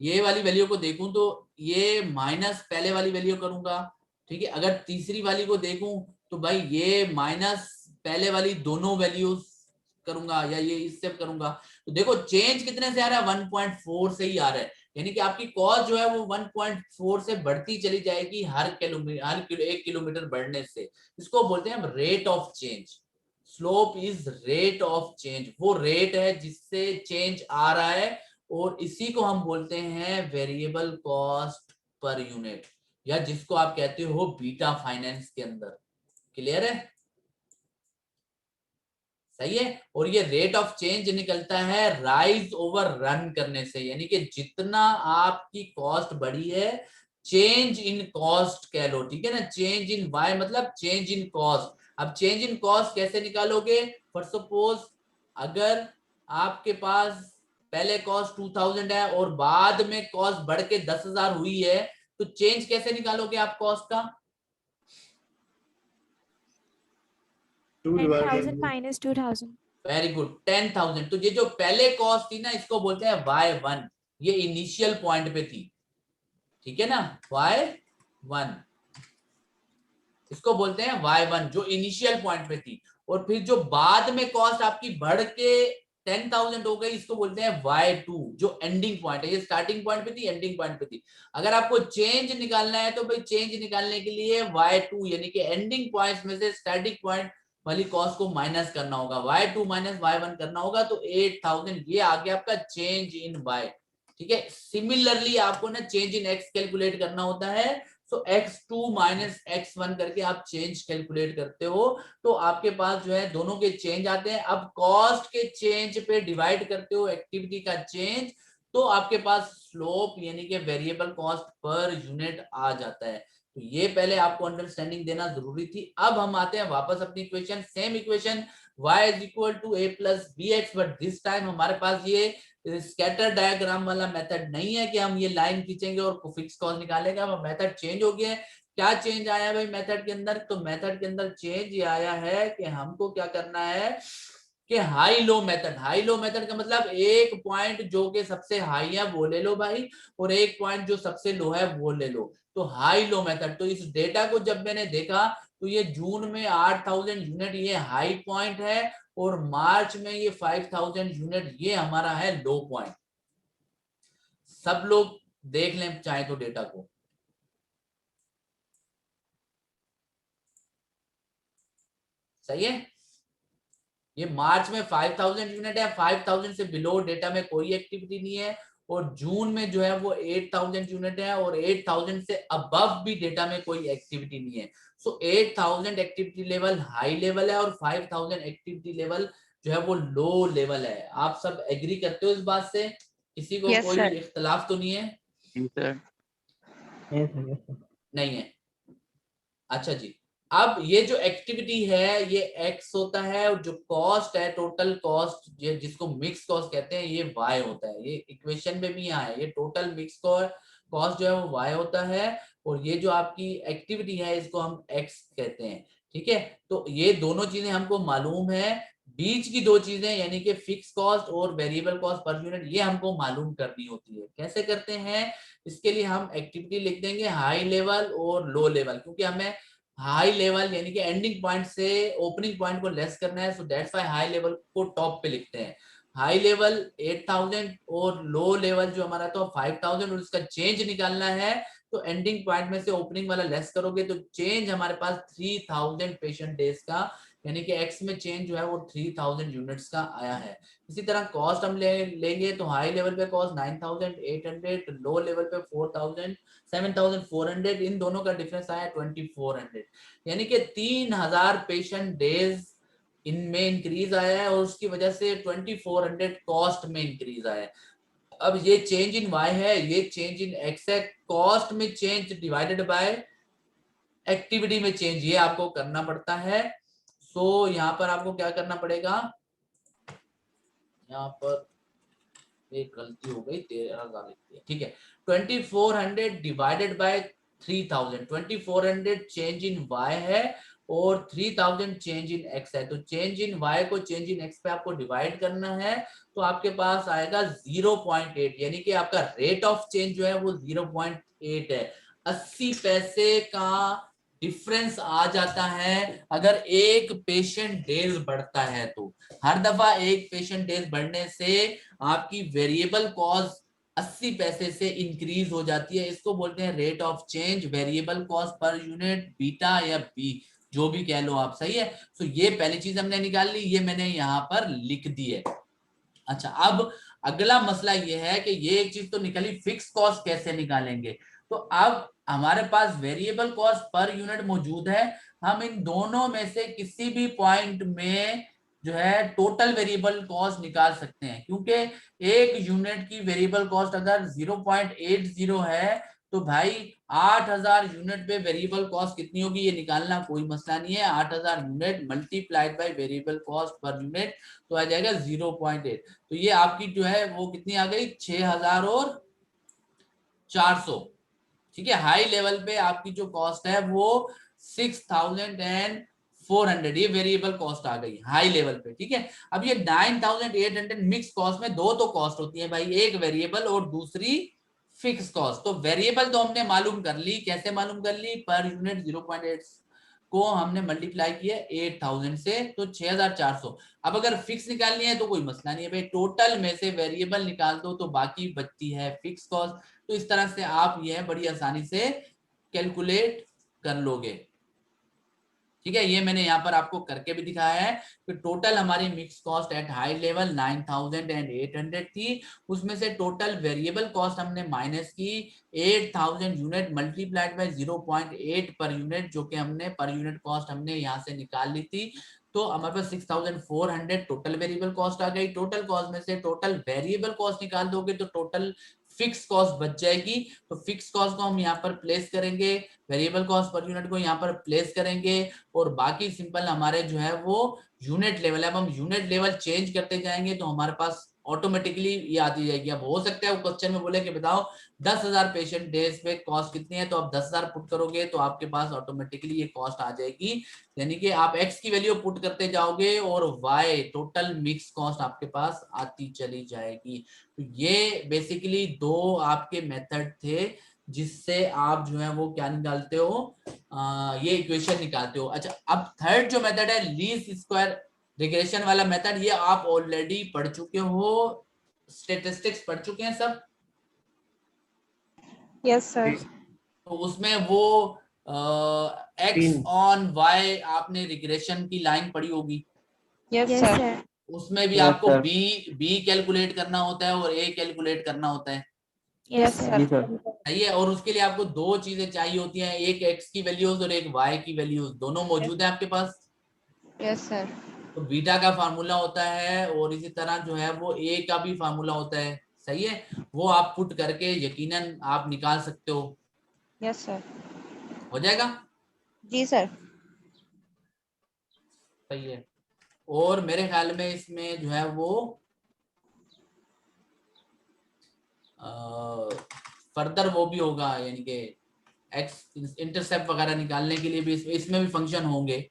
ये वाली वैल्यू को देखूं, तो ये माइनस पहले वाली वैल्यू करूंगा। ठीक है, अगर तीसरी वाली को देखूं तो भाई ये माइनस पहले वाली दोनों वैल्यूज करूंगा या ये इससे करूंगा। तो देखो चेंज कितने से आ रहा है, 1.4 से ही आ रहा है, यानी कि आपकी कॉस्ट जो है वो 1.4 से बढ़ती चली जाएगी हर 1 किलोमीटर बढ़ने से। इसको बोलते हैं हम rate of change. Slope is rate of change, वो रेट है जिससे चेंज आ रहा है, और इसी को हम बोलते हैं वेरिएबल कॉस्ट पर यूनिट, या जिसको आप कहते हो बीटा फाइनेंस के अंदर। क्लियर है? सही है। और ये रेट ऑफ चेंज निकलता है राइज ओवर रन करने से, यानी कि जितना आपकी कॉस्ट बढ़ी है, चेंज इन कॉस्ट कह लो, ठीक है ना। चेंज इन वाई मतलब चेंज इन कॉस्ट। अब चेंज इन कॉस्ट कैसे निकालोगे? फॉर सपोज अगर आपके पास पहले कॉस्ट 2000 है और बाद में कॉस्ट बढ़ के 10,000 हुई है, तो चेंज कैसे निकालोगे आप कॉस्ट का? 10,000 minus 2,000. Very good, 10,000। तो ये जो पहले कॉस्ट थी ना, इसको बोलते हैं Y1, ये इनिशियल पॉइंट पे थी, ठीक है ना, Y1 इसको बोलते हैं Y1 जो इनिशियल पॉइंट पे थी। और फिर जो बाद में कॉस्ट आपकी बढ़ के 10,000 हो गई, इसको बोलते हैं Y2 जो एंडिंग पॉइंट है। ये स्टार्टिंग पॉइंट पे थी, एंडिंग पॉइंट पे थी। अगर आपको चेंज निकालना है तो भाई चेंज निकालने के लिए Y2 यानी कि एंडिंग पॉइंट में से स्टार्टिंग पॉइंट वाली कॉस्ट को माइनस करना होगा, Y2 माइनस Y1 करना होगा, तो 8,000 ये आ गया आपका चेंज इन Y। ठीक है। सिमिलरली आपको ना चेंज इन X कैलकुलेट करना होता है, सो x2 माइनस x1 करके आप चेंज कैलकुलेट करते हो, तो आपके पास जो है दोनों के चेंज आते हैं। अब कॉस्ट के चेंज पे डिवाइड करते हो एक्टिविटी का चेंज, तो आपके पास स्लोप यानी कि वेरिएबल कॉस्ट पर यूनिट आ जाता है। तो ये पहले आपको अंडरस्टैंडिंग देना जरूरी थी। अब हम आते हैं वापस अपनी equation, same equation y is equal to a plus b x, but this time हमारे पास ये स्कैटर डायग्राम वाला मेथड नहीं है कि हम ये लाइन खींचेंगे और फिक्स कॉस्ट निकालेंगे। अब मेथड चेंज हो गया है। क्या चेंज आया भाई मेथड के अंदर? तो मेथड के अंदर चेंज ये आया है कि हमको क्या करना है कि high low method. High low method का मतलब एक पॉइंट जो कि सबसे हाई है वो ले लो भाई, और एक पॉइंट जो सबसे लो है वो ले लो, तो हाई लो मेथड। तो इस डेटा को जब मैंने देखा तो ये जून में 8,000 यूनिट ये हाई पॉइंट है, और मार्च में ये 5,000 यूनिट ये हमारा है लो पॉइंट। सब लोग देख लें चाहे तो डेटा को। सही है। ये मार्च में 5,000 यूनिट है, 5,000 से बिलो डेटा में कोई एक्टिविटी नहीं है, और जून में जो है वो 8,000 यूनिट है, और 8,000 से अबव भी डेटा में कोई एक्टिविटी नहीं है। सो 8,000 एक्टिविटी लेवल हाई लेवल है, और 5,000 एक्टिविटी लेवल जो है वो लो लेवल है। आप सब एग्री करते हो इस बात से? किसी को Yes, कोई sir. इख्तलाफ तो नहीं है? सर नहीं है। अच्छा जी। अब ये जो एक्टिविटी है ये x होता है, और जो कॉस्ट है टोटल कॉस्ट जिसको मिक्स कॉस्ट कहते हैं ये y होता है। ये इक्वेशन में भी यहाँ है, ये टोटल मिक्स कॉस्ट जो है वो y होता है, और ये जो आपकी एक्टिविटी है इसको हम x कहते हैं। ठीक है। तो ये दोनों चीजें हमको मालूम है। बीच की दो चीजें यानी कि फिक्स कॉस्ट और वेरिएबल कॉस्ट पर यूनिट ये हमको मालूम करनी होती है। कैसे करते हैं? इसके लिए हम एक्टिविटी लिख देंगे हाई लेवल और लो लेवल, क्योंकि हमें हाई लेवल यानी कि एंडिंग पॉइंट से ओपनिंग पॉइंट को लेस करना है, so that's why high level को टॉप पे लिखते हैं। हाई लेवल 8,000 और लो लेवल जो हमारा तो 5,000, और उसका चेंज निकालना है, तो एंडिंग पॉइंट में से ओपनिंग वाला लेस करोगे तो चेंज हमारे पास 3,000 पेशेंट डेज का, यानी कि एक्स में चेंज जो है वो 3,000 यूनिट्स का आया है। इसी तरह कॉस्ट हम लेंगे तो हाई लेवल पे कॉस्ट 9,800, लो लेवल पे 7,400, इन दोनों का डिफरेंस आया 2,400, यानी कि 3,000 पेशेंट डेज इनमें इंक्रीज आया है, और उसकी वजह से 2,400 कॉस्ट में इंक्रीज आया है। अब ये चेंज इन y है, ये चेंज इन x है। कॉस्ट में चेंज डिवाइडेड बाय एक्टिविटी में चेंज, ये आपको करना पड़ता है। सो यहाँ पर आपको क्या करना पड़ेगा, यहाँ पर एक गलती हो गई, 13,000 लिख दिया। ठीक है। 2,400 divided by 3,000, 2,400 change in y है और 3,000 चेंज इन x है। तो चेंज इन y को चेंज इन x पे आपको डिवाइड करना है, तो आपके पास आएगा 0.8, यानी कि आपका रेट ऑफ चेंज जो है वो 0.8 है। 80 पैसे का डिफरेंस आ जाता है अगर एक पेशेंट डेज बढ़ता है तो। हर दफा एक पेशेंट डेज बढ़ने से आपकी वेरिएबल कॉस्ट 80 पैसे से इंक्रीज हो जाती है। इसको बोलते हैं rate of change, variable cost per unit, beta या बी, जो भी कह लो आप। सही है। तो ये पहली चीज हमने निकाल ली, ये मैंने यहाँ पर लिख दी है। अच्छा, अब अगला मसला ये है कि ये एक चीज तो निकली, फिक्स कॉस्ट कैसे निकालेंगे। तो अब हमारे पास वेरिएबल कॉस्ट पर यूनिट मौजूद है, हम इन दोनों में से किसी भी पॉइंट में जो है टोटल वेरिएबल कॉस्ट निकाल सकते हैं, क्योंकि एक यूनिट की वेरिएबल कॉस्ट अगर 0.80 है तो भाई 8000 यूनिट पे वेरिएबल कॉस्ट कितनी होगी ये निकालना कोई मसला नहीं है। 8000 unit multiplied by variable cost per unit तो आ जाएगा 0.8। तो ये आपकी जो है वो कितनी आ गई, 6400। ठीक है। हाई लेवल पे आपकी जो कॉस्ट है वो 6400, ये वेरिएबल कॉस्ट आ गई हाई लेवल पे। ठीक है। अब ये 9800 मिक्स कॉस्ट में दो तो कॉस्ट होती है भाई, एक वेरिएबल और दूसरी फिक्स कॉस्ट। तो वेरिएबल तो हमने मालूम कर ली, कैसे मालूम कर ली, पर यूनिट 0.8 को हमने मल्टीप्लाई किया 8000 से तो 6400। अब अगर फिक्स निकालनी है तो कोई मसला नहीं है भाई, टोटल में से वेरिएबल निकाल दो तो बाकी बचती है फिक्स कॉस्ट। तो इस तरह से आप यह बड़ी आसानी से कैलकुलेट कर लोगे। ठीक है। ये मैंने यहाँ पर आपको करके भी दिखाया है कि टोटल हमारी mix cost at high level 9800 थी, उसमें से टोटल वेरिएबल कॉस्ट हमने माइनस की 8000 unit multiplied by 0.8 per unit, जो कि हमने पर यूनिट कॉस्ट हमने यहाँ से निकाल ली थी। तो हमारे पास 6400 टोटल वेरिएबल कॉस्ट आ गई। टोटल कॉस्ट में से टोटल वेरिएबल कॉस्ट निकाल दोगे तो टोटल फिक्स कॉस्ट बच जाएगी। तो फिक्स कॉस्ट को हम यहाँ पर प्लेस करेंगे, वेरिएबल कॉस्ट पर यूनिट को यहाँ पर प्लेस करेंगे, और बाकी सिंपल हमारे जो है वो यूनिट लेवल है। अब हम यूनिट लेवल चेंज करते जाएंगे तो हमारे पास ऑटोमेटिकली ये आती जाएगी। अब हो सकता है वो क्वेश्चन में बोले कि बताओ 10,000 पेशेंट डेज पे कॉस्ट कितनी है, तो आप 10,000 पुट करोगे तो आपके पास ऑटोमेटिकली ये कॉस्ट आ जाएगी। यानी कि आप एक्स की वैल्यू पुट करते जाओगे और वाई टोटल मिक्स कॉस्ट आपके पास आती चली जाएगी। तो ये बेसिकली दो आपके मेथड थे जिससे आप जो है वो क्या निकालते हो, ये इक्वेशन निकालते हो। अच्छा, अब थर्ड जो मेथड है लीस्ट स्क्वायर रिग्रेशन वाला मेथड, ये आप ऑलरेडी पढ़ चुके हो, स्टैटिस्टिक्स पढ़ चुके हैं सब। Yes sir. तो उसमें वो एक्स ऑन वाई आपने रिग्रेशन की लाइन पढ़ी होगी। Yes Yes, sir. sir. उसमें भी Yes, आपको sir. बी कैलकुलेट करना होता है और ए कैलकुलेट करना होता है। Yes, sir. जी सर। सही है। और उसके लिए आपको दो चीजें चाहिए होती हैं, एक एक्स की वैल्यूज और एक वाई की वैल्यूज, दोनों मौजूद है आपके पास। Yes sir. तो बीटा का फार्मूला होता है और इसी तरह जो है वो ए का भी फार्मूला होता है। सही है। वो आप पुट करके यकीनन आप निकाल सकते हो। Yes sir. हो जाएगा। जी सर। सही है। और मेरे ख्याल में इसमें जो है वो फर्दर वो भी होगा, यानी कि एक्स इंटरसेप्ट वगैरह निकालने के लिए भी इसमें भी फंक्शन होंगे।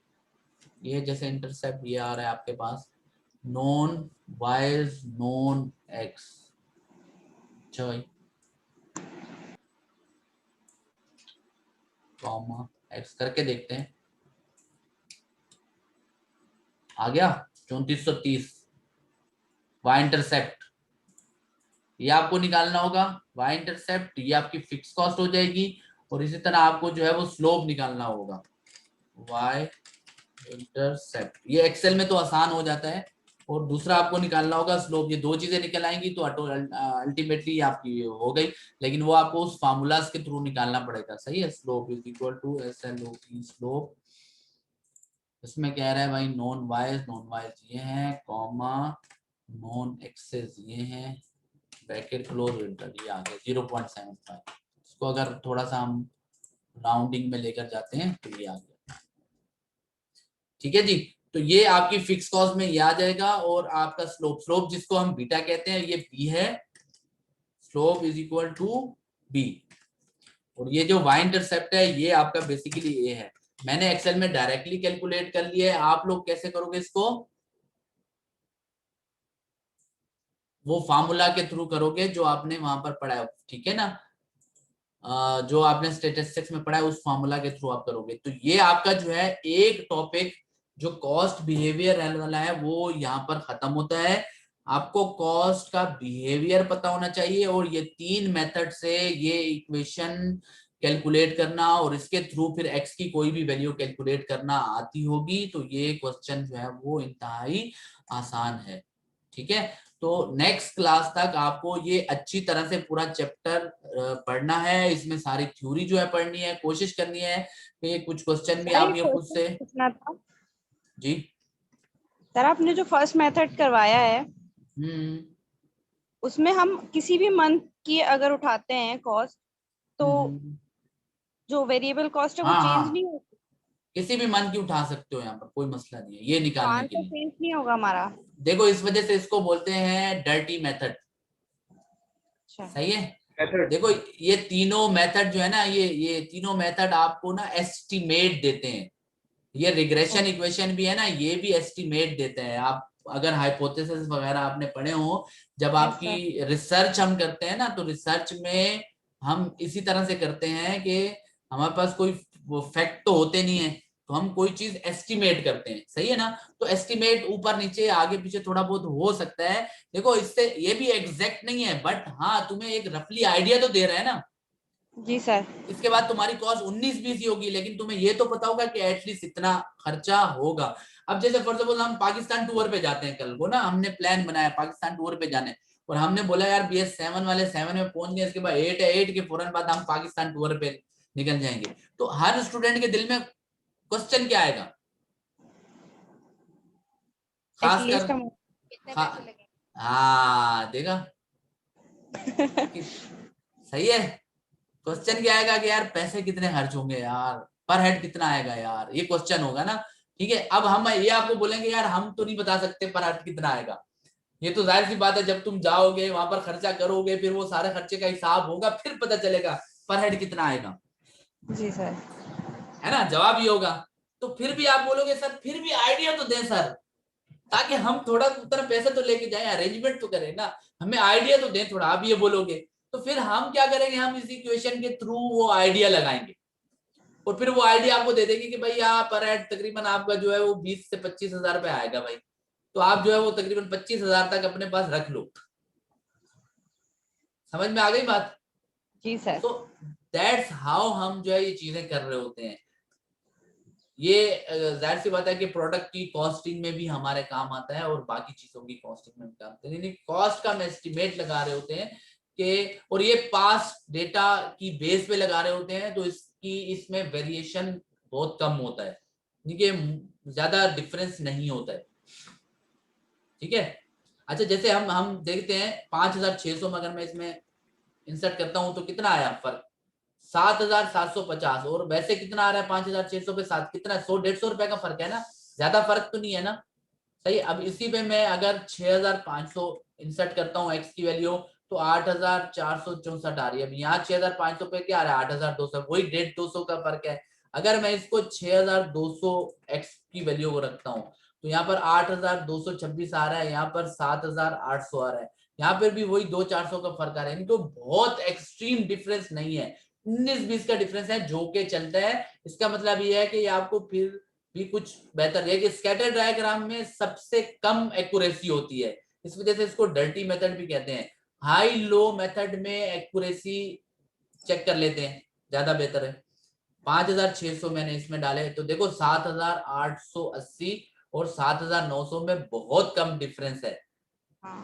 ये जैसे इंटरसेप्ट ये आ रहा है आपके पास, नॉन वाइज नॉन एक्स। अच्छा भाई, कॉमा एक्स करके देखते हैं। आ गया 3430 वाई इंटरसेप्ट, ये आपको निकालना होगा। वाई इंटरसेप्ट ये आपकी फिक्स कॉस्ट हो जाएगी, और इसी तरह आपको जो है वो स्लोप निकालना होगा, वाई इंटरसेप्ट। ये एक्सेल में तो आसान हो जाता है, और दूसरा आपको निकालना होगा स्लोप। ये दो चीजें निकल आएंगी तो अल्टीमेटली आपकी हो गई, लेकिन वो आपको उस फार्मूलाज के थ्रू निकालना पड़ेगा। सही है। Slope is equal to SLOP slope. इसमें कह रहा है भाई नॉन वाइज ये है, कॉमा नॉन एक्सेस ये है, ब्रैकेट क्लोज इंटर, ये आ गया 0.75। इसको अगर थोड़ा सा हम राउंडिंग में लेकर जाते हैं तो ये आ गया। ठीक है जी। तो ये आपकी फिक्स कॉस्ट में ये आ जाएगा, और आपका स्लोप जिसको हम बीटा कहते हैं ये बी है, slope is equal to b. और ये जो वाई इंटरसेप्ट है ये आपका बेसिकली ए है। मैंने एक्सेल में डायरेक्टली कैलकुलेट कर लिया है, आप लोग कैसे करोगे इसको, वो फार्मूला के थ्रू करोगे जो आपने वहां पर पढ़ा है। ठीक है ना। जो आपने स्टैटिस्टिक्स में पढ़ा है उस फॉर्मूला के थ्रू आप करोगे। तो ये आपका जो है एक टॉपिक जो कॉस्ट बिहेवियर वाला है वो यहाँ पर खत्म होता है। आपको कॉस्ट का बिहेवियर पता होना चाहिए और ये 3 मेथड से ये इक्वेशन कैलकुलेट करना और इसके थ्रू फिर एक्स की कोई भी वैल्यू कैलकुलेट करना आती होगी। तो ये क्वेश्चन जो है वो इंतहाई आसान है। ठीक है, तो नेक्स्ट क्लास तक आपको ये अच्छी तरह से पूरा चैप्टर पढ़ना है। इसमें सारी थ्योरी जो है पढ़नी है, कोशिश करनी है कि कुछ क्वेश्चन भी आप ये खुद से। पूछना था जी सर, आपने जो फर्स्ट मेथड करवाया है उसमें हम किसी भी मंथ की अगर उठाते हैं कॉस्ट तो जो वेरिएबल कॉस्ट है वो हाँ चेंज हाँ, नहीं होती, किसी भी मन की उठा सकते हो, यहाँ पर कोई मसला नहीं है ये निकालने मान के तो लिए। चेंज नहीं होगा हमारा। देखो इस वजह से इसको बोलते हैं डर्टी मेथड। अच्छा, सही है, मेथड। देखो ये तीनों मेथड जो है ना, ये तीनों मेथड आपको ना एस्टिमेट देते हैं। ये रिग्रेशन इक्वेशन भी है ना, ये भी एस्टिमेट देते हैं। आप अगर हाइपोथेसिस वगैरह आपने पढ़े हो, जब आपकी रिसर्च हम करते हैं ना, तो रिसर्च में हम इसी तरह से करते हैं कि हमारे पास कोई फैक्ट तो होते नहीं है, तो हम कोई चीज एस्टिमेट करते हैं। सही है ना, तो एस्टिमेट ऊपर नीचे आगे पीछे थोड़ा बहुत हो सकता है। देखो इससे ये भी एग्जैक्ट नहीं है, बट हाँ तुम्हें एक रफली आइडिया तो दे रहा है ना। जी सर। इसके बाद तुम्हारी कॉस्ट 19-20 ही होगी, लेकिन तुम्हें ये तो पता होगा कि एटलीस्ट इतना खर्चा होगा। अब जैसे फॉर सपोज हम पाकिस्तान टूर पे जाते हैं, कल को ना हमने प्लान बनाया पाकिस्तान टूर पे जाने, और हमने बोला यार BS7 वाले 7 में पहुंच गए, इसके बाद 8 है, 8 के फौरन बाद हम पाकिस्तान टूर पे निकल जाएंगे। तो हर स्टूडेंट के दिल में क्वेश्चन क्या आएगा, एटलीस्ट खासकर हम कितने खा, पैसे लगेंगे? हाँ देखा सही है। क्वेश्चन क्या आएगा कि यार पैसे कितने खर्च होंगे यार, पर हेड कितना आएगा यार, ये क्वेश्चन होगा ना। ठीक है, अब हम ये आपको बोलेंगे यार हम तो नहीं बता सकते पर हेड कितना आएगा। ये तो जाहिर सी बात है, जब तुम जाओगे वहां पर खर्चा करोगे, फिर वो सारे खर्चे का हिसाब होगा, फिर पता चलेगा पर हेड कितना आएगा। जी सर। है ना, जवाब ही होगा। तो फिर भी आप बोलोगे सर फिर भी आइडिया तो दें सर, ताकि हम थोड़ा उतना पैसे तो लेके जाए, अरेंजमेंट तो करें ना, हमें आइडिया तो दें थोड़ा। आप ये बोलोगे तो फिर हम क्या करेंगे, हम इस इक्वेशन के थ्रू वो आइडिया लगाएंगे और फिर वो आइडिया आपको दे देगी कि भाई यहाँ पर हेड तकरीबन आपका जो है वो 20 से 25 हजार रुपए आएगा भाई। तो आप जो है वो तकरीबन 25 हजार तक अपने पास रख लो। समझ में आ गई बात? जी सर। तो दैट्स हाउ हम जो है ये चीजें कर रहे होते हैं। ये जाहिर सी बात है कि प्रोडक्ट की कॉस्टिंग में भी हमारे काम आता है और बाकी चीजों की कॉस्टिंग में भी काम आता है। यानी कॉस्ट का हम एस्टिमेट लगा रहे होते हैं कि, और ये पास्ट डेटा की बेस पे लगा रहे होते हैं, तो इसमें वेरिएशन बहुत कम होता है, ज्यादा डिफरेंस नहीं होता है। ठीक है, अच्छा जैसे हम देखते हैं 5600 में अगर मैं इसमें इंसर्ट करता हूं तो कितना आया फर्क, 7750। और वैसे कितना आ रहा है 5600 पे 7 कितना, 100-150 रुपए का फर्क है ना, ज्यादा फर्क तो नहीं है ना। सही, अब इसी पे मैं अगर 6500 इंसर्ट करता हूँ एक्स की वैल्यू, तो 8464 आ रही है। अब यहाँ 6500 पे क्या आ रहा है 8200, वही 150-200 का फर्क है। अगर मैं इसको 6200 एक्स की वैल्यू को रखता हूँ, तो यहाँ पर 8226 आ रहा है, यहाँ पर 7800 आ रहा है, यहाँ पर भी वही 200-400 का फर्क आ रहा है। इनको बहुत एक्सट्रीम डिफरेंस नहीं है, 19-20 का डिफरेंस है जो के चलता है। इसका मतलब ये है कि ये आपको फिर भी कुछ बेहतर है कि स्कैटर डायग्राम में सबसे कम एक्यूरेसी होती है, इस वजह से इसको डर्टी मेथड भी कहते हैं। हाई लो मेथड में एक्यूरेसी चेक कर लेते हैं, ज्यादा बेहतर है। 5600 मैंने इसमें डाले तो देखो 7880 और 7900 में बहुत कम डिफरेंस है।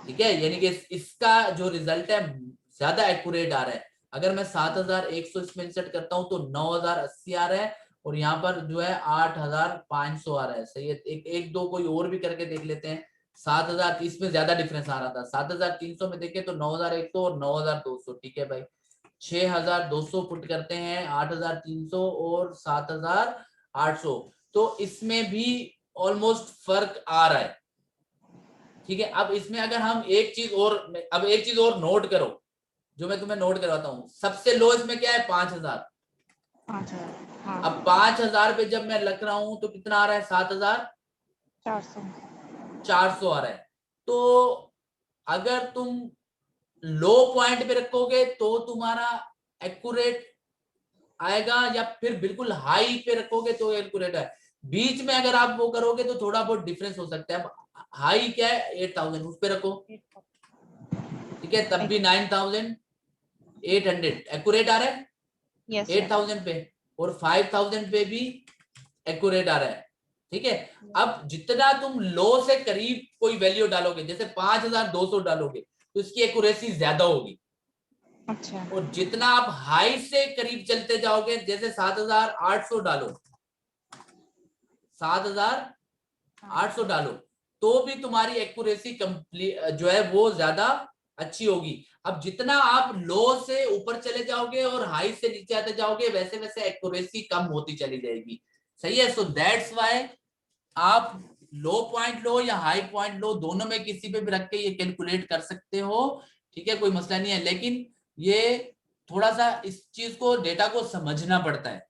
ठीक है, यानी कि इसका जो रिजल्ट है ज्यादा एक्यूरेट आ रहा है। अगर मैं 7100 इसमें इंसर्ट करता हूं तो 9080 आ रहा है, और यहाँ पर जो है 8500 आ रहा है। सही है, एक दो कोई और भी करके देख लेते हैं। 7000 इसमें ज्यादा डिफरेंस आ रहा था, 7300 में देखे तो 9100 और 9200। ठीक है भाई, 6200 पुट करते हैं, 8300 और 7800, तो इसमें भी ऑलमोस्ट फर्क आ रहा है। ठीक है, अब इसमें अगर हम एक चीज और नोट करो, जो मैं तुम्हें नोट करवाता हूँ। सबसे लो इसमें क्या है 5000। हाँ। अब 5000 पे जब मैं लग रहा हूं तो कितना आ रहा है 7400 आ रहा है। तो अगर तुम लो पॉइंट पे रखोगे तो तुम्हारा एक्यूरेट आएगा या फिर बिल्कुल हाई पे रखोगे तो एक्यूरेट है। बीच में अगर आप वो करोगे तो थोड़ा बहुत डिफरेंस हो सकता है। अब हाई क्या है 8000 उस पे रखो, ठीक है, तब भी 9800 एक्यूरेट आ रहा है यस 8000 पे, और 5000 पे भी एक्यूरेट आ रहा है, ठीक है। अब जितना तुम लो से करीब कोई वैल्यू डालोगे, जैसे 5200 डालोगे तो इसकी एक्यूरेसी ज्यादा होगी, अच्छा और जितना आप हाई से करीब चलते जाओगे, जैसे 7800 डालो, 7800 डालो, तो भी तुम्हारी एक्यूरेसी कंप्लीट जो है वो ज्यादा अच्छी होगी। अब जितना आप लो से ऊपर चले जाओगे और हाई से नीचे आते जाओगे, वैसे वैसे एक्यूरेसी कम होती चली जाएगी, सही है। सो दैट्स व्हाई आप लो पॉइंट लो या हाई पॉइंट लो, दोनों में किसी पे भी रख के ये कैलकुलेट कर सकते हो, ठीक है, कोई मसला नहीं है। लेकिन ये थोड़ा सा इस चीज को, डेटा को समझना पड़ता है,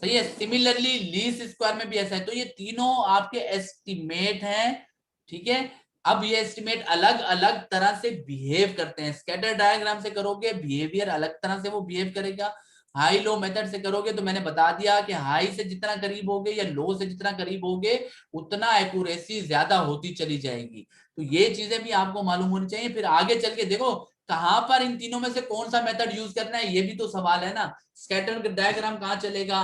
सही है। सिमिलरली लीस्ट स्क्वायर में भी ऐसा है। तो ये तीनों आपके एस्टिमेट हैं, ठीक है। अब ये एस्टिमेट अलग अलग तरह से बिहेव करते हैं। स्कैटर डायग्राम से करोगे बिहेवियर अलग तरह से वो बिहेव करेगा, हाई लो मेथड से करोगे तो मैंने बता दिया कि हाई से जितना करीब होगे या लो से जितना करीब होगे उतना एक्यूरेसी ज्यादा होती चली जाएगी। तो ये चीजें भी आपको मालूम होनी चाहिए। फिर आगे चल के देखो कहां पर इन तीनों में से कौन सा मेथड यूज करना है, ये भी तो सवाल है ना। स्कैटर डायग्राम कहाँ चलेगा,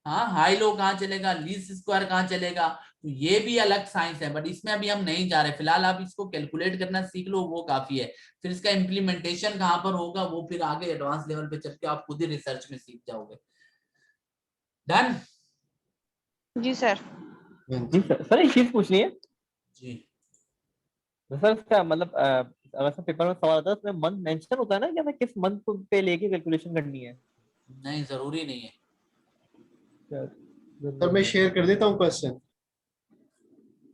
हाँ, हाई लो कहाँ चलेगा, लीस्ट स्क्वायर कहाँ चलेगा, तो ये भी अलग साइंस है, बट इसमें अभी हम नहीं जा रहे। फिलहाल आप इसको कैलकुलेट करना सीख लो, वो काफी है। फिर इसका इम्प्लीमेंटेशन कहाँ पर होगा वो फिर आगे एडवांस लेवल पे चल के आप खुद ही रिसर्च में सीख जाओगे। डन जी सर। जी सर एक चीज पूछनी है जी। तो सर, इसका मतलब अगर सर पेपर में सवाल आता है उसमें मंथ मेंशन होता है ना, कि हमें किस मंथ पे लेके कैलकुलेशन करनी है? नहीं, जरूरी नहीं है। सर मैं शेयर कर देता हूँ क्वेश्चन।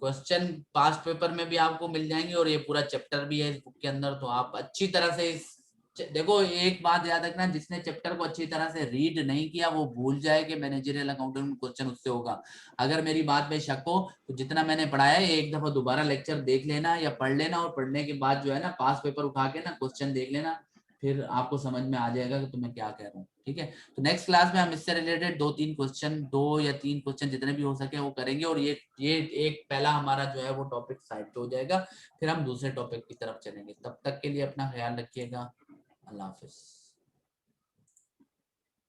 क्वेश्चन पास्ट पेपर में भी आपको मिल जाएंगे और ये पूरा चैप्टर भी है इस बुक के अंदर, तो आप अच्छी तरह से देखो। एक बात याद रखना, जिसने चैप्टर को अच्छी तरह से रीड नहीं किया वो भूल जाए कि मैनेजरियल अकाउंटिंग में क्वेश्चन उससे होगा। अगर मेरी बात पे शक हो तो जितना मैंने पढ़ाया है एक दफा दोबारा लेक्चर देख लेना या पढ़ लेना, और पढ़ने के बाद जो है ना पास पेपर उठा के ना क्वेश्चन देख लेना, फिर आपको समझ में आ जाएगा कि तुम्हें क्या कह रहा हूँ, ठीक है। तो नेक्स्ट क्लास में हम इससे रिलेटेड 2-3 क्वेश्चन, 2 या 3 क्वेश्चन जितने भी हो सके वो करेंगे, और ये एक पहला हमारा जो है वो टॉपिक साइड पे हो जाएगा, फिर हम दूसरे टॉपिक की तरफ चलेंगे। तब तक के लिए अपना ख्याल रखिएगा। अल्लाह हाफिज।